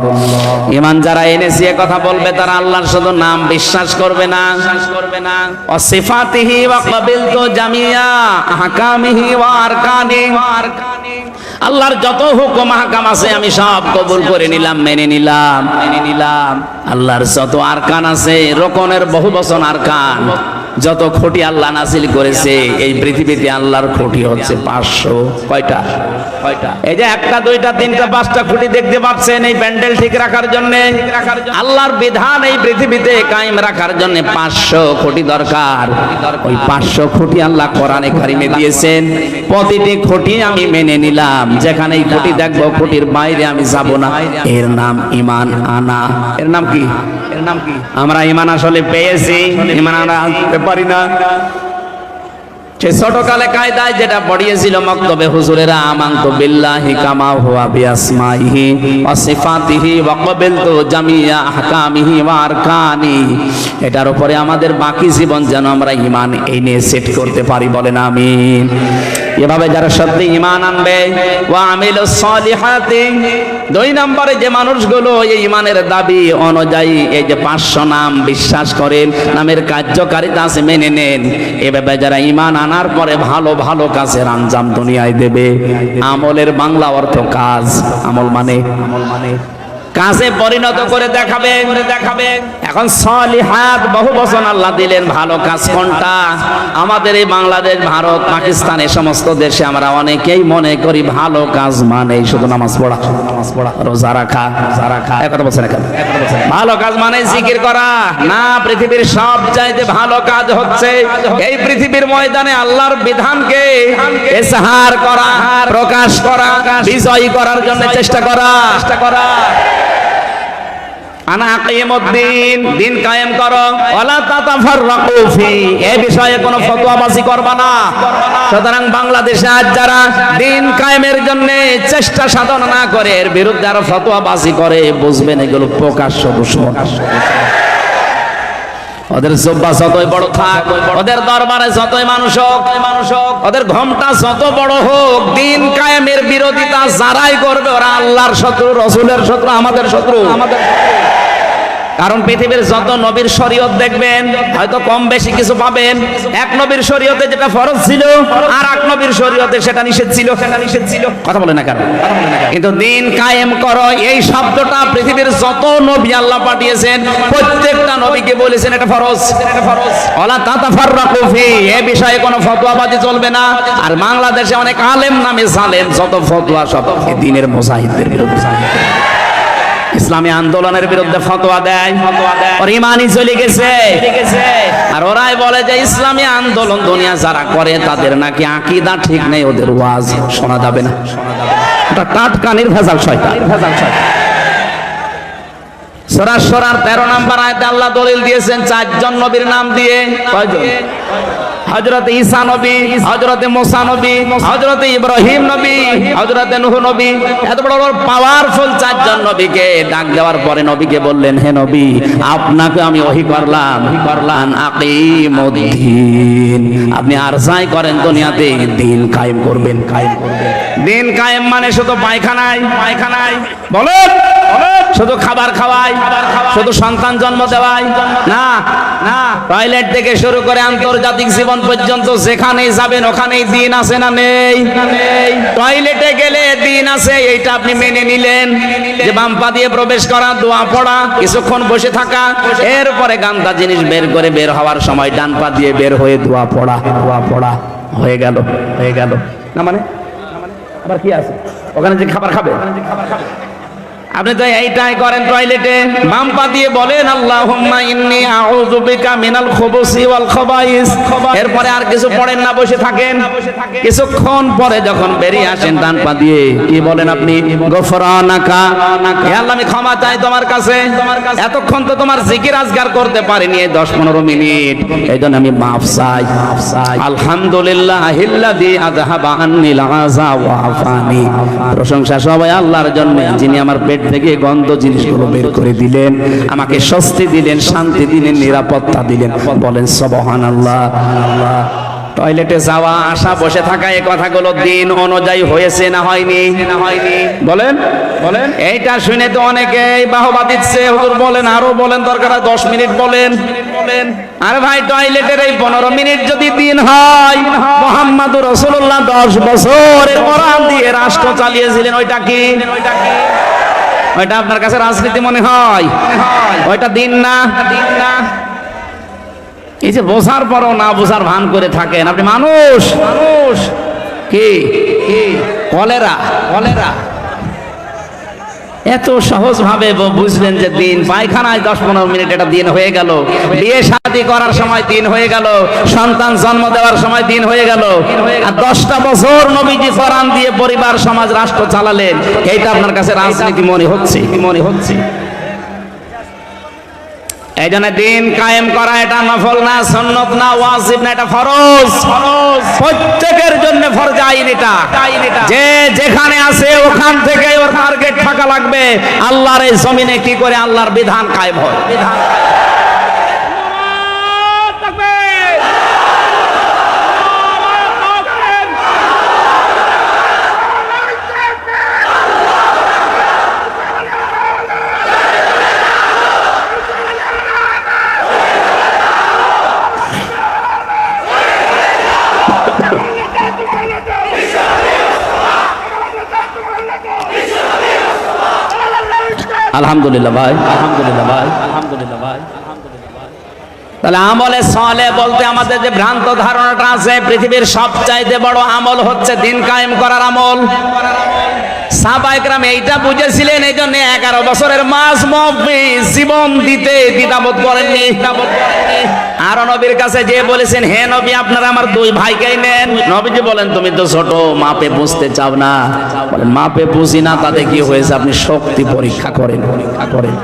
ঈমান যারা এনেছে কথা বলবে, তারা আল্লাহর শুধু নাম বিশ্বাস করবে না, ও সিফাতিহি ওয়া ক্বাবিলতু জামিয়া আহকামিহি ওয়া আরকানিহি। আল্লাহর যত হুকুম আহকাম আছে আমি সব কবুল করে নিলাম, মেনে নিলাম। আল্লাহর যত আরকান আছে, রোকনের বহু বচন আরকান, যত খুঁটি আল্লাহ নাযিল করেছে এই পৃথিবীতে, আল্লাহর খুঁটি হচ্ছে 500। কয়টা? এই যে 1টা 2টা 3টা 5টা খুঁটি দেখতে পাচ্ছেন, এই প্যান্ডেল ঠিক রাখার জন্য, আল্লাহর বিধান এই পৃথিবীতে কায়েম রাখার জন্য 500 খুঁটি দরকার। ওই 500 খুঁটি আল্লাহ কোরআনে কারিমে দিয়েছেন। প্রতিটি খুঁটি আমি মেনে নিলাম, যেখানে এই খুঁটি দেখবো, খুঁটির বাইরে আমি যাব না। এর নাম ঈমান আনা। এর নাম কি? আমরা ঈমান আসলে পেয়েছি, ঈমান আনতে পারি না। সে ছোটকালে কায়দায় যেটা পড়িয়েছিল মক্তবে হুজুরেরা, আমানতু বিল্লাহি কামা হুয়া বিআসমাইহি ওয়া সিফাতিহি ওয়া ক্বাবিলতু জামিয়া আহকামিহি ওয়া আরকানি, এটার উপরে আমাদের বাকি জীবন যেন আমরা ঈমান এই নিয়ে সেট করতে পারি, বলেন আমিন। এভাবে যারা সত্যি ঈমান আনবে, ওয়া আমিলুস সলিহাতি, 2 নম্বরে যে মানুষগুলো এই ঈমানের দাবি অনুযায়ী এই যে 500 নাম বিশ্বাস করেন, নামের কার্যকারিতা আছে মেনে নেন, এভাবে যারা ঈমান আনার পরে ভালো ভালো কাজের আঞ্জাম দুনিয়ায় দেবে। আমলের বাংলা অর্থ কাজ, আমল মানে কাজে পরিণত করে দেখাবে। এখন সলিহাত বহু বচন আল্লাহ দিলেন, ভালো কাজ কোনটা? আমাদের এই বাংলাদেশ, ভারত, পাকিস্তান এই সমস্ত দেশে আমরা অনেকেই মনে করি ভালো কাজ মানে শুধু নামাজ পড়া, রোজা রাখা। কথা বলছেন না? ভালো কাজ মানে জিকির করা না, পৃথিবীর সব চাইতে ভালো কাজ হচ্ছে এই পৃথিবীর ময়দানে আল্লাহর বিধানকে ইজহার করা, প্রকাশ করা, বিজয়ী করার জন্য চেষ্টা করা। আনা আকিমুদ্দিন, দিন কায়েম করো, ওয়ালা তাতাফাররাকু ফি, এই বিষয়ে কোনো ফতোয়াবাজি করবা না। সুতরাং বাংলাদেশে আজ যারা দিন কায়েমের জন্য চেষ্টা সাধন না করে, এর বিরুদ্ধে আরো ফতোয়াবাজি করে, বুঝবেন এগুলো প্রকাশ্য দুশমন। ওদের জুব্বা যতই বড় থাক, ওদের দরবারে যতই মানুষ হোক, ওদের ঘোমটা যত বড় হোক, দিন কায়েমের বিরোধিতা যারাই করবে ওরা আল্লাহর শত্রু, রাসূলের শত্রু, আমাদের শত্রু। কারণ পৃথিবীর যত নবীর শরীয়ত দেখবেন, হয়তো কম বেশি কিছু পাবেন। এক নবীর শরীয়তে যেটা ফরজ ছিল, আর এক নবীর শরীয়তে সেটা নিষেধ ছিল। কথা বলে না কেন? কিন্তু দিন কায়েম করো এই শব্দটা পৃথিবীর যত নবী আল্লাহ পাঠিয়েছেন, প্রত্যেকটা নবীকে বলেছেন এটা ফরজ। ওয়ালা তাতাফাররাকু ফি, এই বিষয়ে কোনো ফতোয়াবাজি চলবে না। আর বাংলাদেশে অনেক আলেম নামে জালেম, যত ফতোয়া সব দ্বীনের মুজাহিদদের বিরুদ্ধে, ইসলামী আন্দোলনের বিরুদ্ধে ফতোয়া দেয়, ওর ঈমানই চলে গেছে। আর ওরাই বলে যে ইসলামী আন্দোলন দুনিয়া যারা করে তাদের নাকি আকীদা ঠিক নেই, ওদের ওয়াজ শোনা যাবে না। ওটা টাটকানির ভেজাল শয়তান। সূরা শুরার 13 নম্বর আয়াতে আল্লাহ দলিল দিয়েছেন 4 জন নবীর নাম দিয়ে। কয়জন? হযরত ঈসা নবী, হযরত মুসা নবী, হযরত ইব্রাহিম নবী, হযরত নূহ নবী। এত বড় বড় পাওয়ারফুল 4 জন নবীকে ডাক দেওয়ার পরে নবীকে বললেন, হে নবী, আপনাকে আমি ওহী করলাম আকিমুদ্দিন, আপনি আর যাই করেন দুনিয়াতে দিন কায়েম করবেন। দিন কায়েম মানে শুধু পায়খানায় বলেন, শুধু খাবার খাওয়াই, শুধু সন্তান জন্ম দেওয়াই না, টয়লেট থেকে শুরু করে আন্তর্জাতিক জীবন পর্যন্ত যেখানেই যাবেন ওখানেই দিন আছে না নেই? টয়লেটে গেলে দিন আছে, এইটা আপনি মেনে নিলেন যে বাম পা দিয়ে প্রবেশ করা, দোয়া পড়া, কিছুক্ষণ বসে থাকা, এরপরে গান্দা জিনিস বের করে বের হওয়ার সময় ডান পা দিয়ে বের হয়ে দোয়া পড়া হয়ে গেল না। মানে আবার কি আছে ওখানে যে খাবার খাবে, আপনি তো এইটাই করেন টয়লেটে, বাম পা দিয়ে বলেন আল্লাহুম্মা ইন্নী আউযু বিকা মিনাল খুবুসি ওয়াল খাবাইস, এরপরে আর কিছু পড়েন না, বসে থাকেন। কিছুক্ষণ পরে যখন বেরিয়ে আসেন ডান পা দিয়ে কি বলেন আপনি? গফরানাকা, হে আল্লাহ আমি ক্ষমা চাই তোমার কাছে, এতক্ষণ তো তোমার জিকির আজগার করতে পারিনি 10-15 মিনিট, এইজন্য আমি মাফ চাই। আলহামদুলিল্লাহিল্লাযী আযহাবা আন্নিল আযা ওয়া আফানি, প্রশংসা সবাই আল্লাহর জন্য যিনি আমার পেট থেকে গন্ধ জিনিসগুলো বের করে দিলেন, আমাকে স্বস্তি দিলেন, শান্তি দিলেন, নিরাপত্তা দিলেন। বলেন সুবহানাল্লাহ। টয়লেটে যাওয়া, আসা, বসে থাকা, এই কথাগুলো দিন অনুযায়ী হয়েছে না হয়নি? বলেন। এইটা শুনে তো অনেকেই বাহবা দিচ্ছে, হুজুর বলেন, আরো বলেন, দরকার 10 মিনিট বলেন। আরে ভাই, টয়লেটের এই 15 মিনিট যদি দিন হয়, মুহাম্মদুর রাসূলুল্লাহ 10 বছর কোরআন দিয়ে রাষ্ট্র চালিয়েছিলেন, ওইটা কি? ওইটা আপনার কাছে রাজনীতি মনে হয়? ওইটা দিন না। এই যে বোঝার পরও না বোঝার ভান করে থাকেন আপনি। মানুষ কি কলেরা এত সহজ ভাবে বুঝলেন যে দিন, পায়খানায় 10-15 মিনিট এটা দিন হয়ে গেল, বিয়ে শাদী করার সময় দিন হয়ে গেল, সন্তান জন্ম দেওয়ার সময় দিন হয়ে গেল, আর 10টা বছর নবীজি কোরআন দিয়ে পরিবার সমাজ রাষ্ট্র চালালেন, এইটা আপনার কাছে রাজনীতি মনে হচ্ছে? এই জন্য দিন কায়েম করা এটা নফল না, সুন্নত না, ওয়াজিব না, এটা ফরজ। প্রত্যেকের জন্য ফরজ আইন এটা। যে যেখানে আছে ওখান থেকে ওর টার্গেট থাকা লাগবে আল্লাহর এই জমিনে কি করে আল্লাহর বিধান কায়েম হয়। আলহামদুলিল্লাহ ভাই, আলহামদুলিল্লাহ ভাই, আলহামদুলিল্লাহ ভাই। তাহলে আমলে সালেহ বলতে আমাদের যে ভ্রান্ত ধারণাটা আছে পৃথিবীর সবচাইতে বড় আমল হচ্ছে দিন কায়েম করার আমল। সাহাবায়ে কেরাম এইটা বুঝেছিলেন, এই জন্য 11 বছরের মাঝমুফি জীবন দিতে দ্বিধাবোধ করেননি। আর নবীর কাছে যে বলেছেন, হে নবী আপনারা আমার 2 ভাইকেই নেন। নবীজি বলেন তুমি তো ছোট, মাপে বুঝতে চাও না। বলেন মাপে বুঝি না তাতে কি হয়েছে, আপনি শক্তি পরীক্ষা করেন, পরীক্ষা করেন।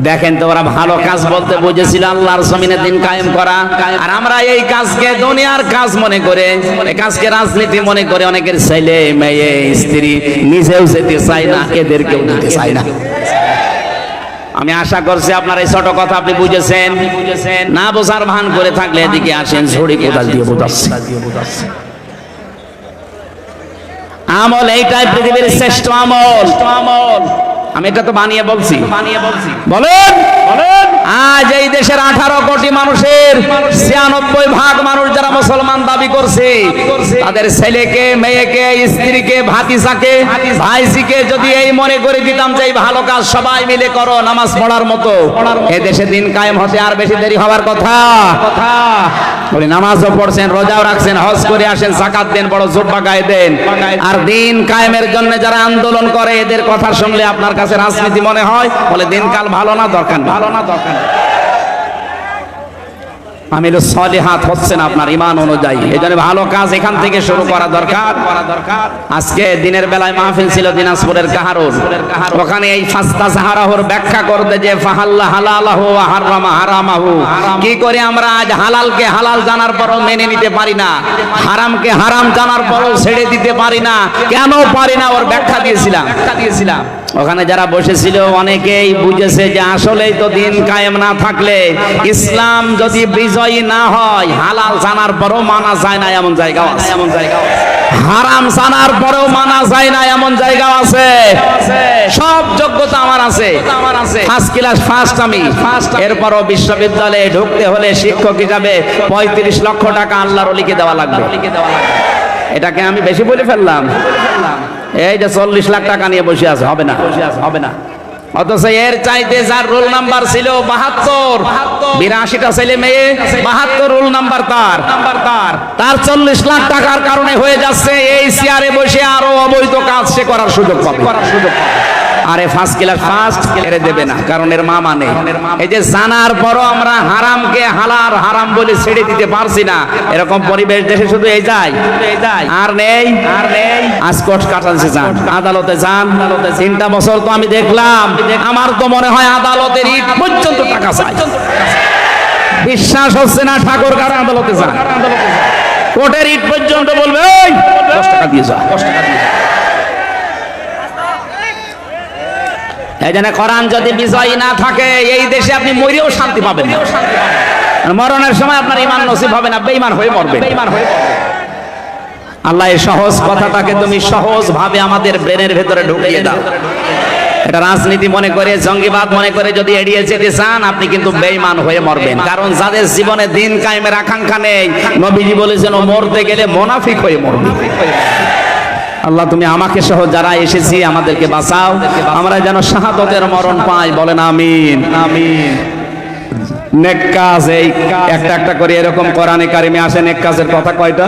দেখেন তো ওরা ভালো কাজ বলতে বুঝেছিল আল্লাহর জমিনে দিন কায়েম করা, আর আমরা এই কাজকে দুনিয়ার কাজ মনে করে, এই কাজকে রাজনীতি মনে করে অনেকের ছেলে মেয়ে স্ত্রী নিজেও যেতে চায় না, এদেরকেও দিতে চায় না। আমি আশা করছি আপনার এই ছোট কথা আপনি বুঝেছেন। না বোঝার ভান করে থাকলে এদিকে আসেন, ঝুড়ি কোদাল দিয়ে বোঝাচ্ছি। আমল এইটাই পৃথিবীর শ্রেষ্ঠ আমল। আমি এটা তো বানিয়ে বলছি, বলেন বলেন। আজ এই দেশের 18 কোটি মানুষের 96% মানুষ যারা মুসলমান দাবি করছে, তাদের ছেলেকে মেয়েকে স্ত্রীকে ভাতিজাকে ভাইজিকে যদি এই মনে করে দিতাম যে এই ভালো কাজ সবাই মিলে করো নামাজ পড়ার মতো, এ দেশে দিন কায়েম হতে আর বেশি দেরি হওয়ার কথা। বলি নামাজও পড়ছেন, রোজাও রাখছেন, হজ করে আসেন, যাকাত দেন, বড় জুব্বা গায়ে দেন, আর দিন কায়েমের জন্য যারা আন্দোলন করে এদের কথা শুনলে আপনার কাছে রাজনীতি মনে হয়। বলে দিনকাল ভালো না, দরকার ভালো না, দরকার। আমিলু সলিহাত হচ্ছে না আপনার ঈমান অনুযায়ী, এজন্য ভালো কাজ এখান থেকে শুরু করা দরকার। আজকে দিনের বেলায় মাহফিল ছিল দিনাজপুরের কাহারুল, ওখানে এই ফাস্তা সাহারাহুর ব্যাখ্যা করতে যে ফাহাল্লা হালালাহু ওয়া হারামা হারামাহু, কি করে আমরা আজ হালালকে হালাল জানার পরও মেনে নিতে পারি না, হারামকে হারাম জানার পরও ছেড়ে দিতে পারি না, কেন পারি না, ওর ব্যাখ্যা দিয়েছিলাম। ওখানে যারা বসেছিল অনেকেই বুঝেছে যে আসলেই তো দিন কায়েম না থাকলে, ইসলাম যদি বিজয়ী না হয়, হালাল জানার পরেও মানা যায় না এমন জায়গাও আছে, এমন জায়গাও আছে। হারাম জানার পরেও মানা যায় না এমন জায়গাও আছে। সব যোগ্যতা আমার আছে, ফার্স্ট ক্লাস ফার্স্ট আমি, এরপরও বিশ্ববিদ্যালয়ে ঢুকতে হলে শিক্ষক হিসাবে 35 লক্ষ টাকা আল্লাহর ওলিকে দেওয়া লাগবে। এটাকে আমি বেশি বলে ফেললাম? এই যে 40 লাখ টাকা নিয়ে বসে আছে, হবে না, হবে না। অথচ এর চাইতে যার রোল নাম্বার ছিল 72, 82টা ছেলে মেয়ে, 72 রোল নাম্বার তার 40 লাখ টাকার কারণে হয়ে যাচ্ছে এই চেয়ারে বসে আরো অবৈধ কাজ সে করার সুযোগ পাবে। আরে ফার্স্ট ক্লাস ফার্স্ট এর দেবে না, কারণ এর মা মানে। এই যে জানার পরও আমরা হারামকে হালাল হারাম বলে ছেড়ে দিতে পারছি না, এরকম পরিবেশ দেশে শুধু এই যায় আর নেই। আজ কোর্ট কাটাচ্ছে, যান আদালতে যান, 3টা বছর তো আমি দেখলাম, আমার তো মনে হয় আদালতের ইট পর্যন্ত টাকা চাই। বিশ্বাস হচ্ছে না, ঠাকুর কারা আদালতে যান, কোর্টের ইট পর্যন্ত বলবে 10 টাকা দিয়ে যা, 10 টাকা দিয়ে যা। এই জন্য কোরআন যদি বিজয়ী না থাকে এই দেশে আপনি মরেও শান্তি পাবেন না, মরণের সময় আপনার ঈমান নসিব হবে না, বেঈমান হয়ে মরবেন। আল্লাহ এই সহজ কথাটাকে তুমি সহজ ভাবে আমাদের ব্রেনের ভেতরে ঢুকিয়ে দাও। এটা রাজনীতি মনে করে, জঙ্গিবাদ মনে করে যদি এড়িয়ে যেতে চান, আপনি কিন্তু বেঈমান হয়ে মরবেন। কারণ যাদের জীবনে দিন কায়েমের আকাঙ্ক্ষা নেই, নবীজি বলেছেন ও মরতে গেলে মুনাফিক হয়ে মরবে। আল্লাহ তুমি আমাকে সহ যারা এসেছি আমাদেরকে বাঁচাও, আমরা যেন শাহাদতের মরণ পাই। বলেন আমিন, আমিন। নেক কাজ এই একটা একটা করে এরকম কোরআনে কারিমে আসে। নেক কাজের কথা কয়টা?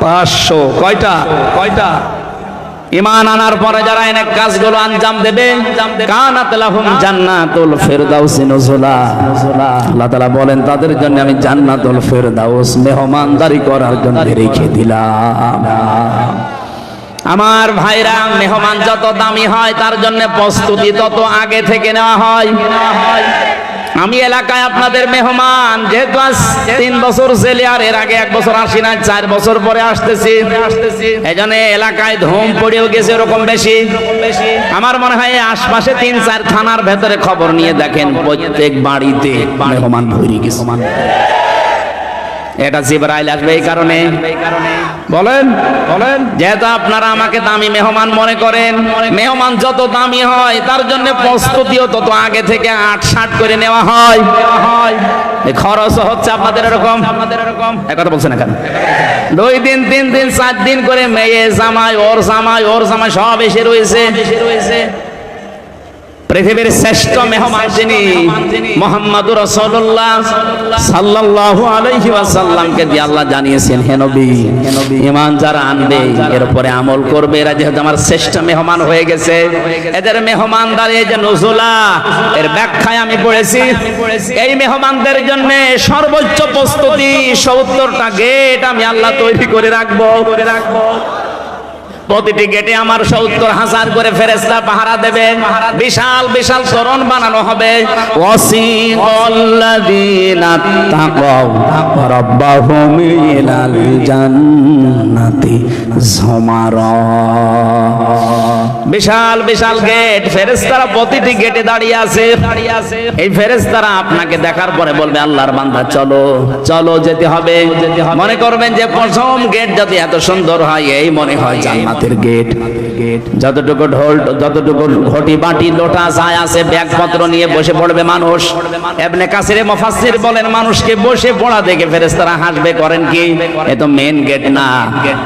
500। কয়টা? ঈমান আনার পরে যারা নেক কাজগুলো আঞ্জাম দেবে, কানাত লাহুম জান্নাতুল ফিরদাউসি নুজুলা। আল্লাহ তাআলা বলেন তাদের জন্য আমি জান্নাতুল ফিরদাউস মেহমানদারি করার জন্য রেখে দিলাম। আমার ভাইরা, মেহমান যত দামি হয় তার জন্য প্রস্তুতি তত আগে থেকে নেওয়া হয়। আমি এলাকায় আপনাদের মেহমান, যেহেতু আজ 3 বছর ছেলে, আর এর আগে 1 বছর আসি না, 4 বছর পরে আসতেছি। এই জন্য এলাকায় ধুম পড়েও গেছে এরকম বেশি। আমার মনে হয় আশপাশে 3-4 থানার ভেতরে খবর নিয়ে দেখেন, প্রত্যেক বাড়িতে মেহমান ভরে গেছে। এটা জিবরাইল আসবে এই কারণে। বলেন বলেন, যেহেতু আপনারা আমাকে দামি মেহমান মনে করেন, মেহমান যত দামি হয় তার জন্য প্রস্তুতিও তত আগে থেকে 8-60 করে নেওয়া হয়। খরচ হচ্ছে আপনাদের এরকম কথা বলছেন না কেন? 2 দিন 3 দিন 4 দিন করে মেয়ে জামাই, ওর জামাই, ওর জামাই সব এসে রয়েছে। পৃথিবীর শ্রেষ্ঠ মেহমান যিনি মুহাম্মদুর রাসূলুল্লাহ সাল্লাল্লাহু আলাইহি ওয়াসাল্লামকে দিয়ে আল্লাহ জানিয়েছেন, হে নবী, ঈমান যারা আনবে এর উপরে আমল করবে, এরা যেহেতু আমার শ্রেষ্ঠ মেহমান হয়ে গেছে, এদের মেহমানদারি এই যে নুজুলা, এর ব্যাখ্যায় আমি পড়েছি, এই মেহমানদের জন্য সর্বোচ্চ প্রস্তুতি 70টা গেট আমি আল্লাহ তৈরি করে রাখবো। প্রতিটি গেটে আমার 70,000 করে ফেরেশতা পাহারা দেবে। বিশাল বিশাল তোরণ বানানো হবে। ওয়াসিকাল্লাযীনা তাকাউ রাব্বাহুম ইলাল জান্নাতি যুমারা। বিশাল বিশাল গেট, ফেরেশতারা প্রতিটি গেটে দাঁড়িয়ে আছে। এই ফেরেশতারা আপনাকে দেখার পরে বলবে, আল্লাহর বান্দা চলো চলো, যেতে হবে। মনে করবেন যে প্রথম গেট যদি এত সুন্দর হয়, এই মনে হয় জান্নাত গেট। যতটুকু ঢোল, যতটুকু ঘটি বাটি লোটা ছায় আছে, ব্যাগপত্র নিয়ে বসে পড়বে মানুষ। ইবনে কাসির মুফাসসির বলেন, মানুষকে বসে পড়া দেখে ফেরেশতারা হাসবে। করেন কি? এ তো মেন গেট না,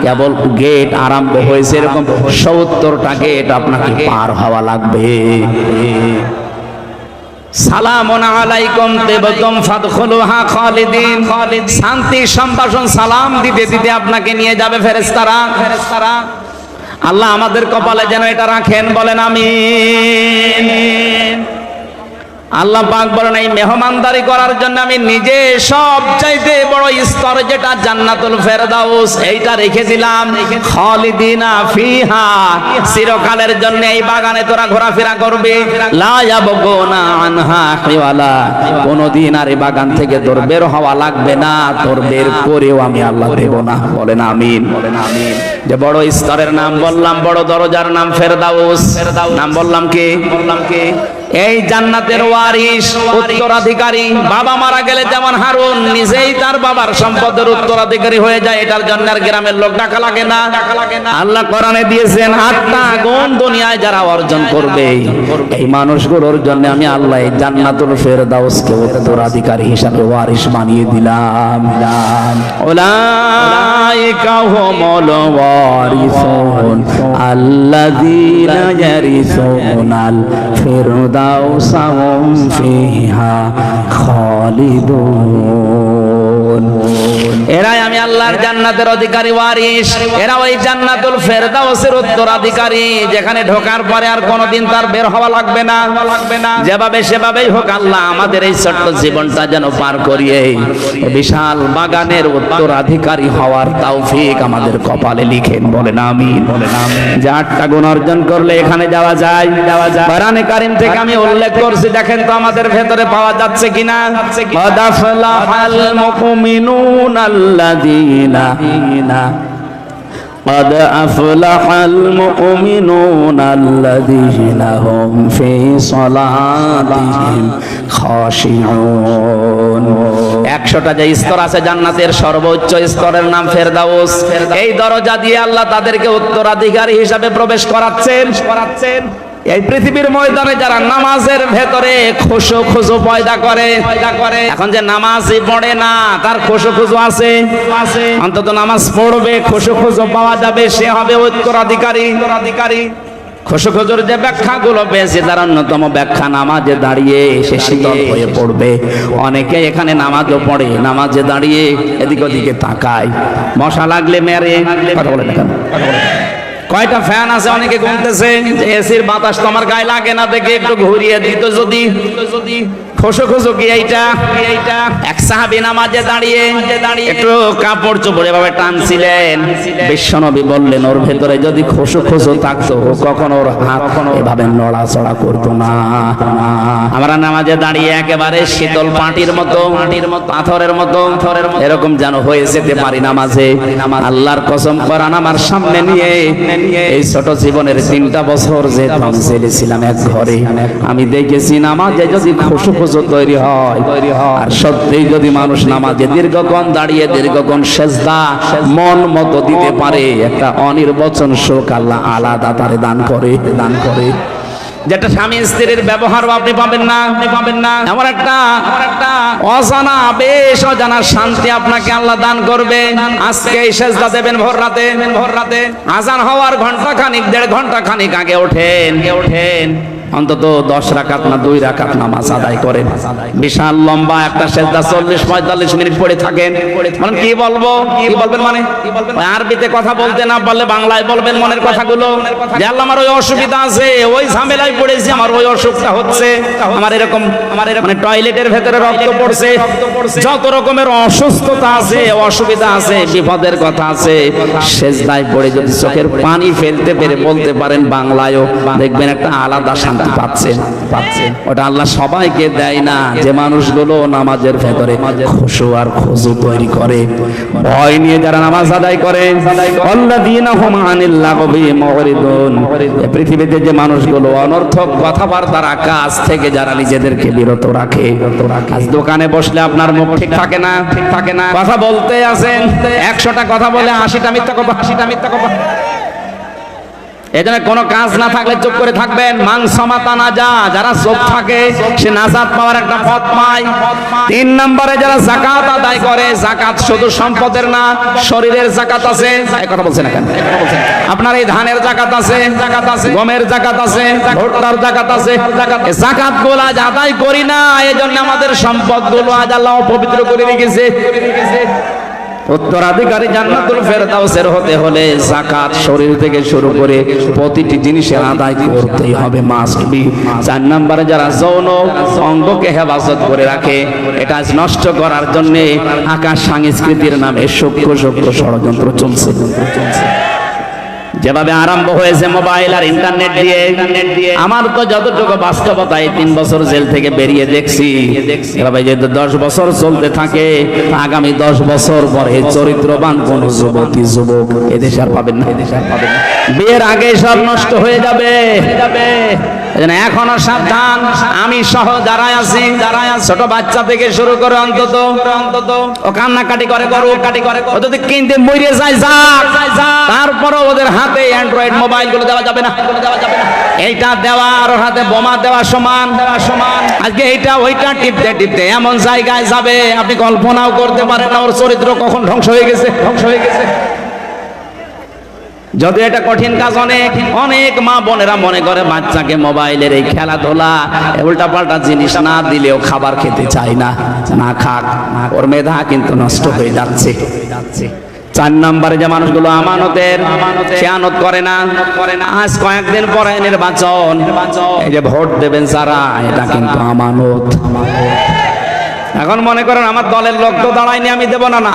কেবল গেট আরম্ভ হয়েছে। এরকম 70টা গেট আপনাকে পার হওয়া লাগবে। সালামুন আলাইকুম তিবতুম ফাদখুলুহা খালিদিন। শান্তি সম্ভাষণ সালাম দিতে দিতে আপনাকে নিয়ে যাবে ফেরেশতারা। আল্লাহ আমাদের কপালে যেন এটা রাখেন, বলেন আমিন। আল্লাহ পাক বলেন, এই মেহমানদারি করার জন্য আমি নিজে সবচাইতে বড় স্তর যেটা জান্নাতুল ফেরদাউস, এইটা রেখে দিলাম। খালিদিনা ফিহা, চিরকালের জন্য এই বাগানে তোরা ঘোরাফেরা করবে। লা ইয়াবগুনা আনহা হিওয়ালা, কোনদিন আর এই বাগান থেকে তোর বের হওয়া লাগবে না, তোর বের করেও আমি আল্লাহ দেব না। বলেন আমিন, বলেন আমিন। যে বড় স্তরের নাম বললাম, বড় দরজার নাম ফেরদাউস। নাম বললাম কি? এই জান্নাতের ওয়ারিস, উত্তরাধিকারী। বাবা মারা গেলে যেমন হারুন নিজেই তার বাবার সম্পদের উত্তরাধিকারী হয়ে যায়, এটার জন্য আর গ্রামের লোক ডাকা লাগে না। আল্লাহ কোরআনে দিয়েছেন, আত্মা গুণ দুনিয়ায় যারা অর্জন করবে, এই মানুষগুলোর জন্য আমি আল্লাহ এই জান্নাতুল ফেরদাউসকে উত্তরাধিকারী হিসাবে ওয়ারিস বানিয়ে দিলাম। উলাইকা হুমুল ওয়ারিসুন আল্লাযীনা ইয়ারিসুনাল ফিরদাউস হুম ফিহা খালিদুন। এরাই আমি আল্লাহর জান্নাতের অধিকারী ওয়ারিস। এরা ওই জান্নাতুল ফেরদাউসের উত্তরাধিকারী, যেখানে ঢোকার পরে আর কোনোদিন তার বের হওয়া লাগবে না। যেভাবে সেভাবেই হোক আল্লাহ আমাদের এই ছোট্ট জীবনটা যেন পার করিয়ে বিশাল বাগানের উত্তরাধিকারী হওয়ার তৌফিক আমাদের কপালে লিখেন। বলেন আমিন, বলেন আমিন। যে 8টা গুণ অর্জন করলে এখানে যাওয়া যায়। কোরআনে কারীম থেকে আমি উল্লেখ করছি, দেখেন তো আমাদের ভেতরে পাওয়া যাচ্ছে কিনা। আদাফলাহাল মুমিনুন আল্লাযীনা قد أفلح المؤمنون الذين هم في صلاتهم خاشعون। 100টা যে স্তর আছে জান্নাতের, সর্বোচ্চ স্তরের নাম ফেরদাউস। এই দরজা দিয়ে আল্লাহ তাদেরকে উত্তরাধিকারী হিসাবে প্রবেশ করাচ্ছেন। এই পৃথিবীর ময়দানে যারা নামাজের ভেতরে খুশু পয়দা করে, এখন যে নামাজই পড়ে না তার খুশু আছে, অন্তত নামাজ পড়বে, খুশু পাওয়া যাবে, সে হবে উত্তরাধিকারী। খুশুর যে ব্যাখ্যাগুলো পেয়েছে তার অন্যতম ব্যাখ্যা, নামাজে দাঁড়িয়ে সে শীতল হয়ে পড়বে। অনেকে এখানে নামাজও পড়ে, নামাজে দাঁড়িয়ে এদিক ওদিকে তাকায়, মশা লাগলে মেরে। কথা বলে দেখেন, কয়টা ফ্যান আছে অনেকে গুনতেছে, এসির বাতাস তো আমার গায়ে লাগে না দেখে একটু ঘুরিয়ে দিত যদি। খোসো খোসো কি এইটা? এক সাহাবী নামাজে দাঁড়িয়ে একটু কাপড় চোপড় এভাবে টানছিলেন, বিশ্বনবী বললেন ওর ভেতরে যদি খোসো খোসো থাকতো কখনো ওর হাত এভাবে নড়াচড়া করতো না। আমরা নামাজে দাঁড়িয়ে একেবারে শীতল পাটির মতো, পাথরের মতো এরকম যেন হয়ে যেতে পারি নামাজে। আল্লাহর কসম কোরআন আমার সামনে নিয়ে এই ছোট জীবনের 3টা বছর যে ছিলাম এক ঘরে, আমি দেখেছি নামাজে যদি খোসো খোসো তৈরি হয়, আর সত্যিই যদি মানুষ নামাজে দীর্ঘক্ষণ দাঁড়িয়ে দীর্ঘক্ষণ সেজদা মন মতো দিতে পারে, একটা অনির্বচন সুখ আল্লাহ আলাদা তারে দান করে। যেটা স্বামী স্ত্রীর ব্যবহার আপনি পাবেন না, আমার একটা অজানা বেশ অজানা শান্তি আপনাকে আল্লাহ দান করবে। আজকে এই সেজদা দেবেন ভোর রাতে আজান হওয়ার ঘন্টা খানিক 1.5 ঘন্টা খানিক আগে ওঠেন অন্তত 10 রাকাত না 2 রাকাত নামাজ আদায় করেন। বিশাল লম্বা একটা সেজদা 40-45 মিনিট পড়ে থাকেন। মানে কি বলবেন মানে আরবিতে কথা বলতে না পারলে বাংলায় বলবেন মনের কথাগুলো, যে আল্লাহ আমার ওই অসুবিধা আছে, ওই ঝামেলায় পড়েছি, আমার ওই অসুখটা হচ্ছে, আমার এরকম মানে টয়লেটের ভেতরে রক্ত পড়ছে, যত রকমের অসুস্থতা আছে, অসুবিধা আছে, বিপদের কথা আছে, সেজদায় পড়ে যদি চোখের পানি ফেলতে পেরে বলতে পারেন বাংলায়ও, দেখবেন একটা আলাদা শান্তি পাচ্ছেন। ওটা আল্লাহ সবাইকে দেয় না, যে মানুষগুলো নামাজের ভেতরে খুশু আর খুজু তৈরি করে, ভয় নিয়ে যারা নামাজ আদায় করে। আল্লাযীনা হুম আনিল লাগবি মুরিদুন, পৃথিবীতে যে মানুষগুলো অনর্থক কথাবার্তার কাজ থেকে যারা নিজেদেরকে বিরত রাখে। আজ দোকানে বসলে আপনার মুখ ঠিক থাকে না, কথা বলতে আছেন, 100টা কথা বলে 80টা মিথ্যা কথা। এজন্য কোনো কাজ না থাকলে চুপ করে থাকবেন। মান সামাতা নাজা, যারা চুপ থাকে সে নাজাত পাওয়ার একটা পথ পায়। 3 নম্বরে যারা যাকাত আদায় করে, যাকাত শুধু সম্পদের না, শরীরের যাকাত আছে। এই কথা বলছেন না কেন? আপনার এই ধানের যাকাত আছে, গমের যাকাত আছে, ভুট্টার যাকাত আছে। এই যাকাতগুলো আজ আদায় করি না, এজন্য আমাদের সম্পদগুলো আজ আল্লাহ অপবিত্র করে রেখেছে। উত্তরাধিকারী জান্নাতুল ফেরদাউসের হতে হলে যাকাত শরীর থেকে শুরু করে প্রতিটি জিনিসের আদায় করতেই হবে, মাস্ট বি। 4 নম্বরে যারা যৌন অঙ্গকে হেফাজত করে রাখে, এটা নষ্ট করার জন্য আকাশ সংস্কৃতির নামে সূক্ষ্ম ষড়যন্ত্র চলছে। যেভাবে আরম্ভ হয়েছে মোবাইল আর ইন্টারনেট দিয়ে, আমার তো যতটুকু বাস্তবতা, এই 3 বছর জেল থেকে বেরিয়ে দেখছি, এভাবে যদি 10 বছর চলতে থাকে, আগামী 10 বছর পরে চরিত্রবান কোন যুবতী যুবক এদেশে আর পাবেন না। বিয়ের আগে সব নষ্ট হয়ে যাবে। এখনো সাবধান, আমি সহ দাঁড়ায় আছি, ছোট বাচ্চা থেকে শুরু করে অন্তত ও কান্নাকাটি করে, ও যদি কিনতে মরে যায় তারপরও ওদের হাতে অ্যান্ড্রয়েড মোবাইল গুলো দেওয়া যাবে না। এইটা দেওয়া আর ওর হাতে বোমা দেওয়া সমান। আজকে এইটা ওইটা টিপতে এমন জায়গায় যাবে আপনি কল্পনাও করতে পারেন না ওর চরিত্র কখন ধ্বংস হয়ে গেছে। যদি এটা কঠিন কাজ, অনেক মা বোনেরা মনে করে বাচ্চাকে মোবাইলের এই খেলাধুলা উল্টা পাল্টা জিনিস না দিলেও খাবার খেতে চায় না, খাক, ওর মেধা কিন্তু নষ্ট হয়ে যাচ্ছে। 4 নম্বরে যে মানুষগুলো আমানতের খেয়ানত করে না, আজ কয়েকদিন পরে নির্বাচন, এই যে ভোট দেবেন যারা, এটা কিন্তু আমানত। এখন মনে করেন আমার দলের লোক তো দাঁড়ায়নি, আমি দেব না।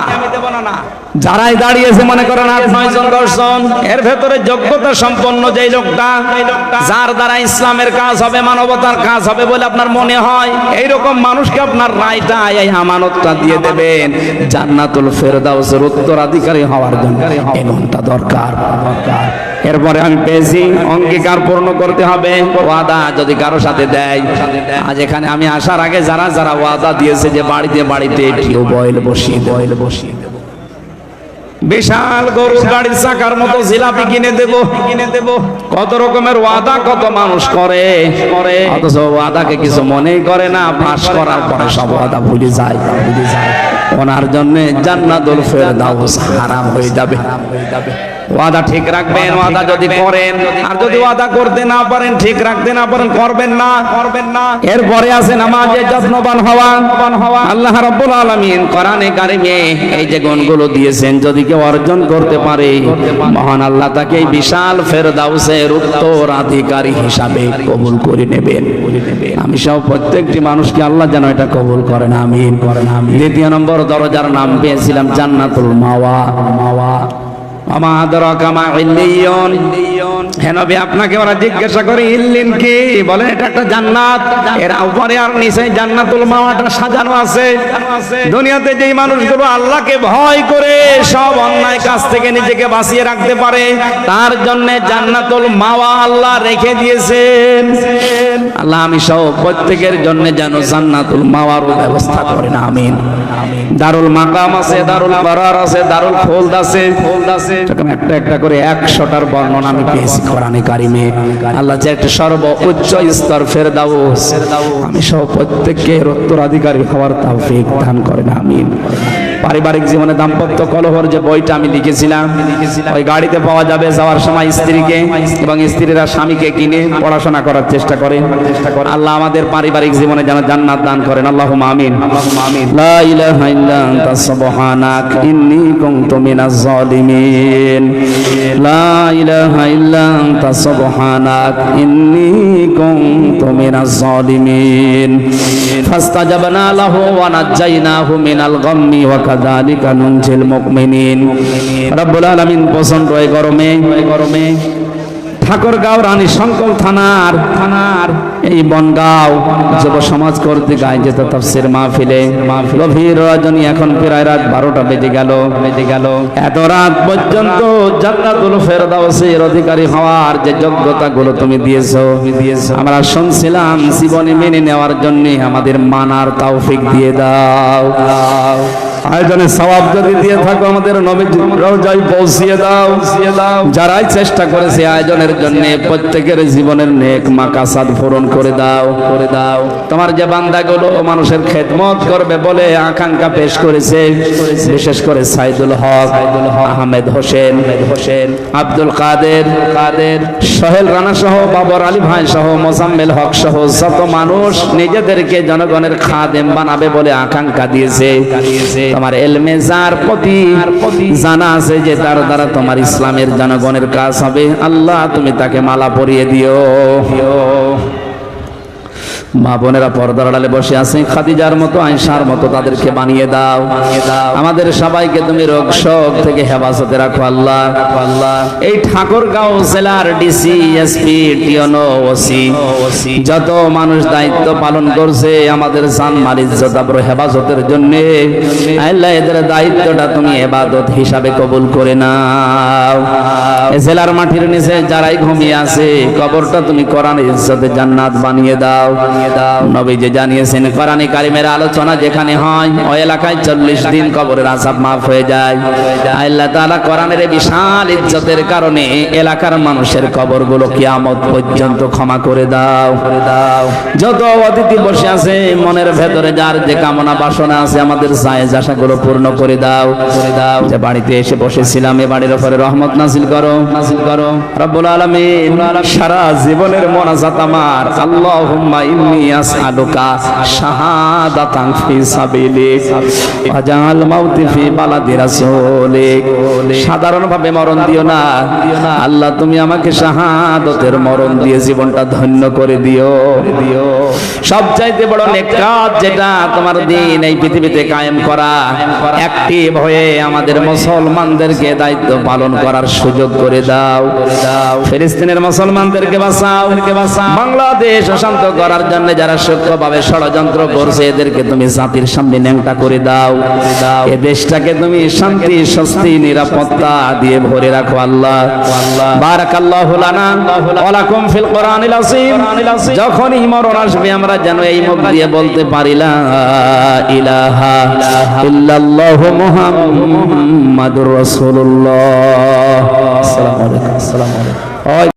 যারাই দাঁড়িয়েছে মনে করেন 8-9 জন 10 জন, এর ভেতরে যোগ্যতা সম্পন্ন যেই লোকটা, যার দ্বারা ইসলামের কাজ হবে, মানবতার কাজ হবে বলে আপনার মনে হয়, এইরকম মানুষকে আপনার রায়টা, এই আমানতটা দিয়ে দেবেন জান্নাতুল ফেরদাউসের উত্তরাধিকারী হওয়ার জন্য। এমনটা দরকার। এরপরে আমি পেয়েছি, অঙ্গীকার পূর্ণ করতে হবে। ওয়াদা যদি কারো সাথে দেয়, আজ এখানে আমি আসার আগে যারা ওয়াদা দিয়েছে যে বাড়িতে টিউবওয়েল বসিয়ে দেব, বিশাল গরুর গাড়ির চাকার মতো জিলাপি কিনে দেব, কত রকমের ওয়াদা কত মানুষ করে, অথচ ওয়াদাকে কিছু মনেই করে না। পাস করার পরে সব ওয়াদা ভুলে যায়। ওনার জন্য জান্নাতুল ফেরদাউস হারাম হয়ে যাবে। ওয়াদা ঠিক রাখবেন, ওয়াদা যদি করেন, আর যদি ওয়াদা করতে না পারেন, ঠিক রাখতে না পারেন, করবেন না। এরপরে আছে নামাজে যত্নবান হওয়া। আল্লাহ রাব্বুল আলামিন কোরআনে কারিমে এই যে গুণগুলো দিয়েছেন, যদি কেউ অর্জন করতে পারে, মহান আল্লাহ তাকে এই বিশাল ফেরদাউসের উত্তরাধিকারী হিসাবে কবুল করে নেবেন। আমি সহ প্রত্যেকটি মানুষকে আল্লাহ যেন এটা কবুল করেন, আমিন। দ্বিতীয় নম্বর দরজার নাম পেয়েছিলাম জান্নাতুল মাওয়া। আমা আদরাকা মা ইল্লিয়ুন। হে নবী, আপনাকে ওরা জিজ্ঞাসা করে ইল্লিন কি, বলেন এটা একটা জান্নাত, এর উপরে আর নিচে জান্নাতুল মাওয়াটা সাজানো আছে। দুনিয়াতে যেই মানুষগুলো আল্লাহকে ভয় করে সব অন্যায় কাজ থেকে নিজেকে বাঁচিয়ে রাখতে পারে, তার জন্য জান্নাতুল মাওয়া আল্লাহ রেখে দিয়েছেন। আল্লাহ আমি সহ প্রত্যেকের জন্য যেন জান্নাতুল মাওয়ার ব্যবস্থা করেন, আমিন। দারুল মাকাম আছে, দারুল বারার আছে, দারুল খুলদ আছে। একটা একটা করে 100টার বর্ণনা আমি পেয়েছি কোরআনে কারিমে। আল্লাহ যে একটা সর্ব উচ্চ স্তর ফেরদাউস, আমি সহ প্রত্যেককে উত্তরাধিকারী হওয়ার তৌফিক দান করেন, আমিন। পারিবারিক জীবনে দাম্পত্য কলহর যে বইটা আমি লিখেছিলাম, ওই গাড়িতে পাওয়া যাবে, যাওয়ার সময় স্ত্রীকে এবং স্ত্রীরা স্বামীকে কিনে পড়াশোনা করার চেষ্টা করেন। আল্লাহ আমাদের পারিবারিক জীবনে যেন জান্নাত দান করেন, আল্লাহুম্মা আমিন। লা ইলাহা ইল্লা আনতা সুবহানাক ইন্নী কুনতু মিনাজ জালিমিন। লা ইলাহা ইল্লা আনতা সুবহানাক ইন্নী কুনতু মিনাজ জালিমিন। ফাস্তাজাবনা লাহু ওয়া নাজ্জাইনাহু মিনাল গাম্মি ওয়া কাযালিকা নুনজিল মুমিনিন। রব্বুল আলামিন পছন্দ এই গরমে ঠাকুরগাঁও রানী শঙ্কর থানার এই বনগাঁও যুব সমাজ কর্তৃক আয়োজিত তাফসীর মাহফিলে গভীর রজনী, এখন প্রায় রাত 12টা বেজে গেল। এত রাত পর্যন্ত জান্নাতুল ফেরদাউসের অধিকারী হওয়ার যে যোগ্যতাগুলো তুমি দিয়েছো, আমরা শুনছিলাম, জীবনে মেনে নেওয়ার জন্য আমাদের মানার তৌফিক দিয়ে দাও। আয়োজনে সওয়াব যদি দিয়ে থাকো আমাদের নবীর রওজায় পৌঁছিয়ে দাও। যারাই চেষ্টা করেছে আয়োজনের জন্য, প্রত্যেকের জীবনের নেক মাকাসাদ পূরণ করে দাও। তোমার যে বান্দাগুলো মানুষের খেদমত করবে বলে আকাঙ্ক্ষা পেশ করেছে, বিশেষ করে সাইদুল হক, আহমেদ হোসেন, আব্দুল কাদের, সোহেল রানা সহ, বাবর আলী ভাই সহ, মোজাম্মেল হক সহ যত মানুষ নিজেদেরকে জনগণের খাদেম বানাবে বলে আকাঙ্ক্ষা দিয়েছে, তোমার এলমে যার প্রতি জানা আছে যে তার দ্বারা তোমার ইসলামের জনগণের কাজ হবে, আল্লাহ তুমি তাকে মালা পরিয়ে দিও। মা বোনেরা পর্দার আড়ালে বসে আছেন, খাদিজার মতো, আয়েশার মতো তাদেরকে বানিয়ে দাও। আমাদের সবাইকে তুমি রোগ শোক থেকে হেফাজতে রাখো আল্লাহ। এই ঠাকুরগাঁও জেলার ডিসি, এসপি, টিওনো, ওসি যত মানুষ দায়িত্ব পালন করছে আমাদের জানমাল ইজ্জত আবরু হেফাজতের জন্য, আল্লাহ এদের দায়িত্বটা তুমি ইবাদত হিসাবে কবুল করে নাও। এই জেলার মাটির নিচে যারাই ঘুমিয়ে আছে, কবরটা তুমি কোরআনের ইজ্জতে জান্নাত বানিয়ে দাও। নবীজি জানিয়েছেন, কোরআনে কারিমের আলোচনা যেখানে হয় ওই এলাকায় 40 দিন কবরের আযাব মাফ হয়ে যায়। আল্লাহ তাআলা কোরআনের বিশাল ইজ্জতের কারণে এলাকার মানুষের কবরগুলো কিয়ামত পর্যন্ত ক্ষমা করে দাও। যত অতিথি বসে আছে মনের ভেতরে যার যে কামনা বাসনা আছে আমাদের জায়েজ আশাগুলো পূর্ণ করে দাও। যে বাড়িতে এসে বসেছিলাম এ বাড়ির উপরে রহমত নাযিল করো। রব্বুল আলামিন, সারা জীবনের মোনাজাত আমার, আল্লাহুম্মা ইন্নী আসআলুকা শাহাদাতান ফি সাবিলিক ওয়া জাআল মাউতি ফি বালাদি রাসূলিক। সাধারণভাবে মরণ দিও না আল্লাহ, তুমি আমাকে শাহাদাতের মরণ দিয়ে জীবনটা ধন্য করে দিও। সবচাইতে বড় নেক কাজ যেটা তোমার দিন এই পৃথিবীতে কায়েম করা, অ্যাক্টিভ হয়ে আমাদের মুসলমানদেরকে দায়িত্ব পালন করার সুযোগ করে দাও। ফিলিস্তিনের মুসলমানদেরকে বাঁচাও। বাংলাদেশ অশান্ত করার জন্য যারা সূক্ষ্মভাবে ষড়যন্ত্র করছে এদেরকে তুমি জাতির সামনে ন্যাংটা করে দাও। এ দেশটাকে তুমি শান্তি, স্বস্তি, নিরাপত্তা দিয়ে ভরে রাখো আল্লাহ। বারাকাল্লাহু লানা ওয়া লাকুম ফিল কোরআনিল আযীম। যখনই মরণ আসবে আমরা যেন এই মুখ দিয়ে বলতে পারি লা ইলাহা ইল্লাল্লাহু মুহাম্মাদুর রাসূলুল্লাহ। আসসালামু আলাইকুম।